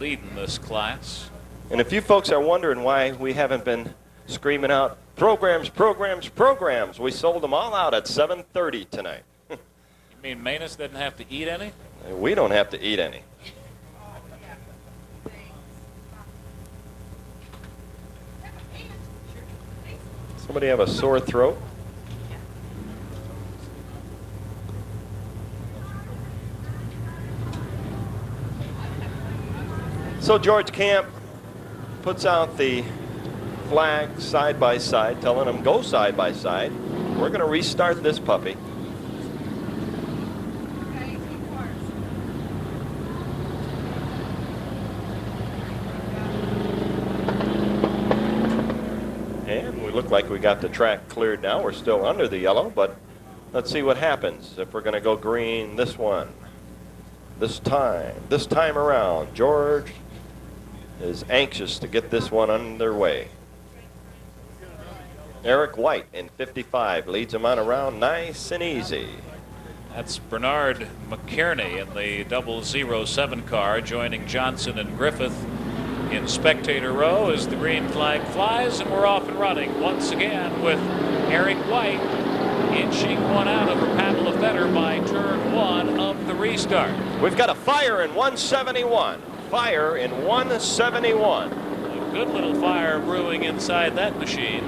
leading this class. And if you folks are wondering why we haven't been screaming out, programs, programs, programs, we sold them all out at 7:30 tonight. You mean Manus doesn't have to eat any? We don't have to eat any. Somebody have a sore throat? So George Camp puts out the flag side by side, telling them go side by side. We're going to restart this puppy. And we look like we got the track cleared now. We're still under the yellow, but let's see what happens if we're going to go green this one. This time around, George is anxious to get this one underway. Eric White in 55 leads him on around nice and easy. That's Bernard McKierney in the 007 car joining Johnson and Griffith in spectator row as the green flag flies, and we're off and running once again with Eric White inching one out over Pamela Fetter by turn 1 of the restart. We've got a fire in 171. Fire in 171. A good little fire brewing inside that machine.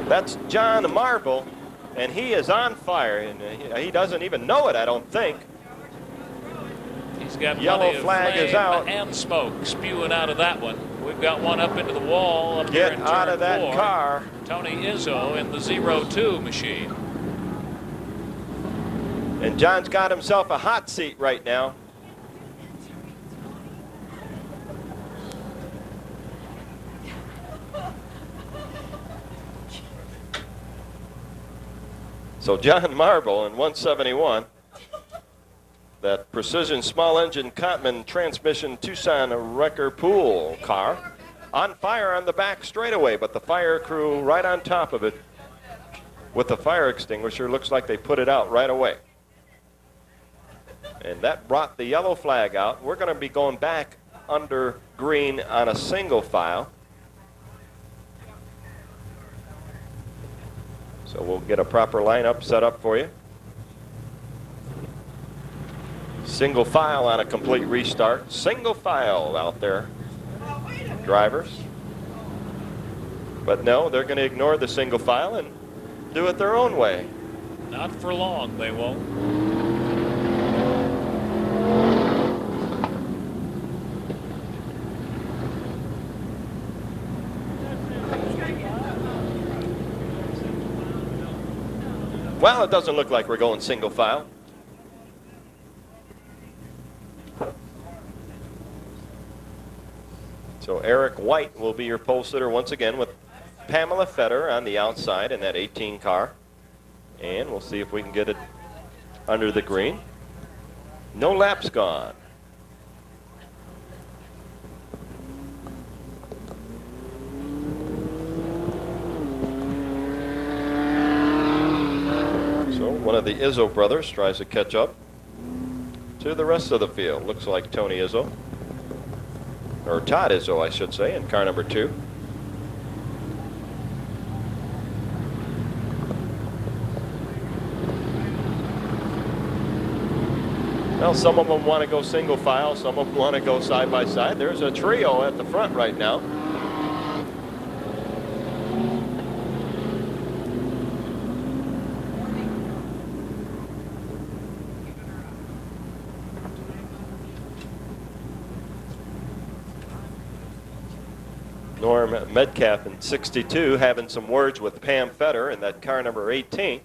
That's John Marble, and he is on fire, and he doesn't even know it, I don't think. He's got yellow plenty flag of flame is out and smoke spewing out of that one. We've got one up into the wall up here in turn 4. Get out of that car. Tony Izzo in the 02 machine. And John's got himself a hot seat right now. So John Marble in 171. That precision small engine Campbell transmission Tucson wrecker pool car on fire on the back straightaway, but the fire crew right on top of it with the fire extinguisher. Looks like they put it out right away. And that brought the yellow flag out. We're going to be going back under green on a single file. So we'll get a proper lineup set up for you. Single file on a complete restart. Single file out there, drivers. But no, they're going to ignore the single file and do it their own way. Not for long, they won't. Well, it doesn't look like we're going single file. So Eric White will be your pole sitter once again with Pamela Fetter on the outside in that 18 car. And we'll see if we can get it under the green. No laps gone. So one of the Izzo brothers tries to catch up to the rest of the field. Looks like Tony Izzo. Or Todd Izzo, I should say, in car number 2. Well, some of them want to go single file, some of them want to go side by side. There's a trio at the front right now. Norm Metcalf in 62 having some words with Pam Fetter in that car number 18.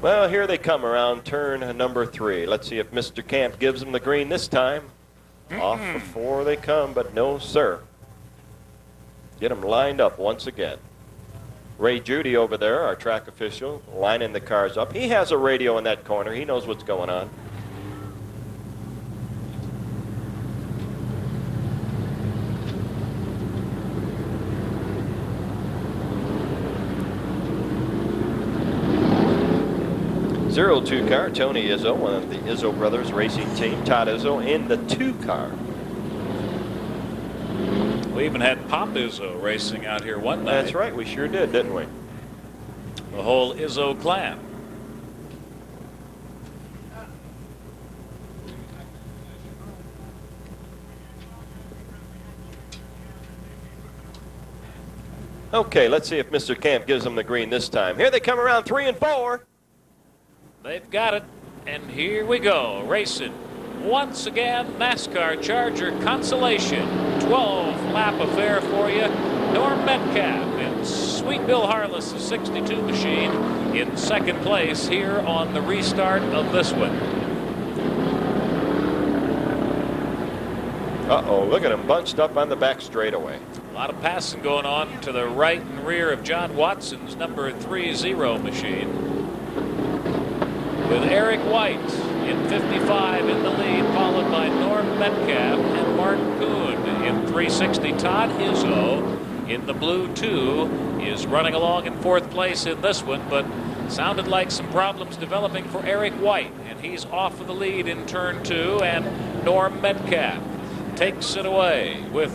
Well, here they come around turn number 3. Let's see if Mr. Camp gives them the green this time. Off before they come, but no, sir. Get them lined up once again. Ray Judy over there, our track official, lining the cars up. He has a radio in that corner. He knows what's going on. '02 car, Tony Izzo, one of the Izzo brothers racing team. Todd Izzo in the 2 car. We even had Pop Izzo racing out here one night. That's right, we sure did, didn't we? The whole Izzo clan. Okay, let's see if Mr. Camp gives them the green this time. Here they come around 3 and 4. They've got it, and here we go, racing. Once again, NASCAR Charger Consolation. 12-lap affair for you. Norm Metcalf and Sweet Bill Harless, the 62 machine, in second place here on the restart of this one. Uh-oh, look at them bunched up on the back straightaway. A lot of passing going on to the right and rear of John Watson's number 30 machine. With Eric White in 55 in the lead, followed by Norm Metcalf and Mark Kuhn in 360. Todd Izzo in the blue 2 is running along in 4th place in this one, but sounded like some problems developing for Eric White, and he's off of the lead in turn 2, and Norm Metcalf takes it away with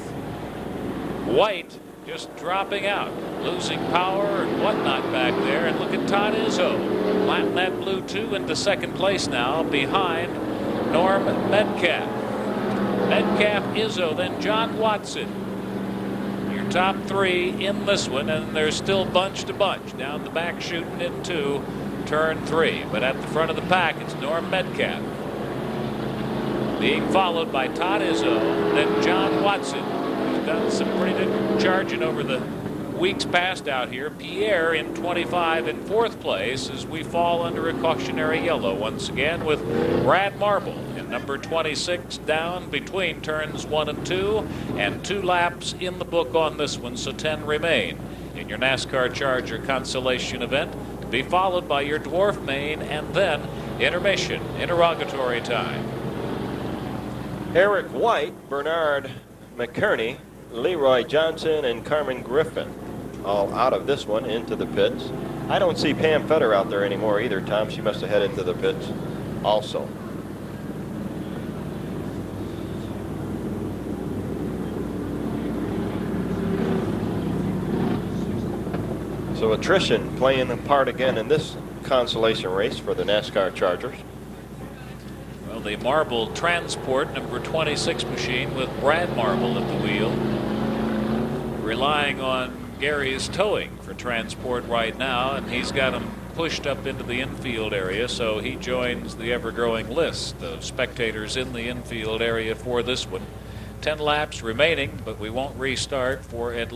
White just dropping out, losing power and whatnot back there. And look at Todd Izzo, flatting that blue 2 into second place now behind Norm Metcalf. Metcalf, Izzo, then John Watson. Your top 3 in this one, and there's still bunch to bunch down the back shooting into turn 3. But at the front of the pack, it's Norm Metcalf, being followed by Todd Izzo, then John Watson. Done some pretty good charging over the weeks past out here. Pierre in 25 in 4th place as we fall under a cautionary yellow once again, with Brad Marble in number 26 down between turns 1 and 2, and 2 laps in the book on this one, so 10 remain. in your NASCAR Charger consolation event, to be followed by your Dwarf main and then intermission, interrogatory time. Eric White, Bernard McKerney, Leroy Johnson, and Carmen Griffin all out of this one into the pits. I don't see Pam Fetter out there anymore either, Tom. She must have headed to the pits also. So attrition playing a part again in this consolation race for the NASCAR Chargers. Well, the Marble Transport number 26 machine with Brad Marble at the wheel, relying on Gary's towing for transport right now, and he's got him pushed up into the infield area, so he joins the ever-growing list of spectators in the infield area for this one. 10 laps remaining, but we won't restart for at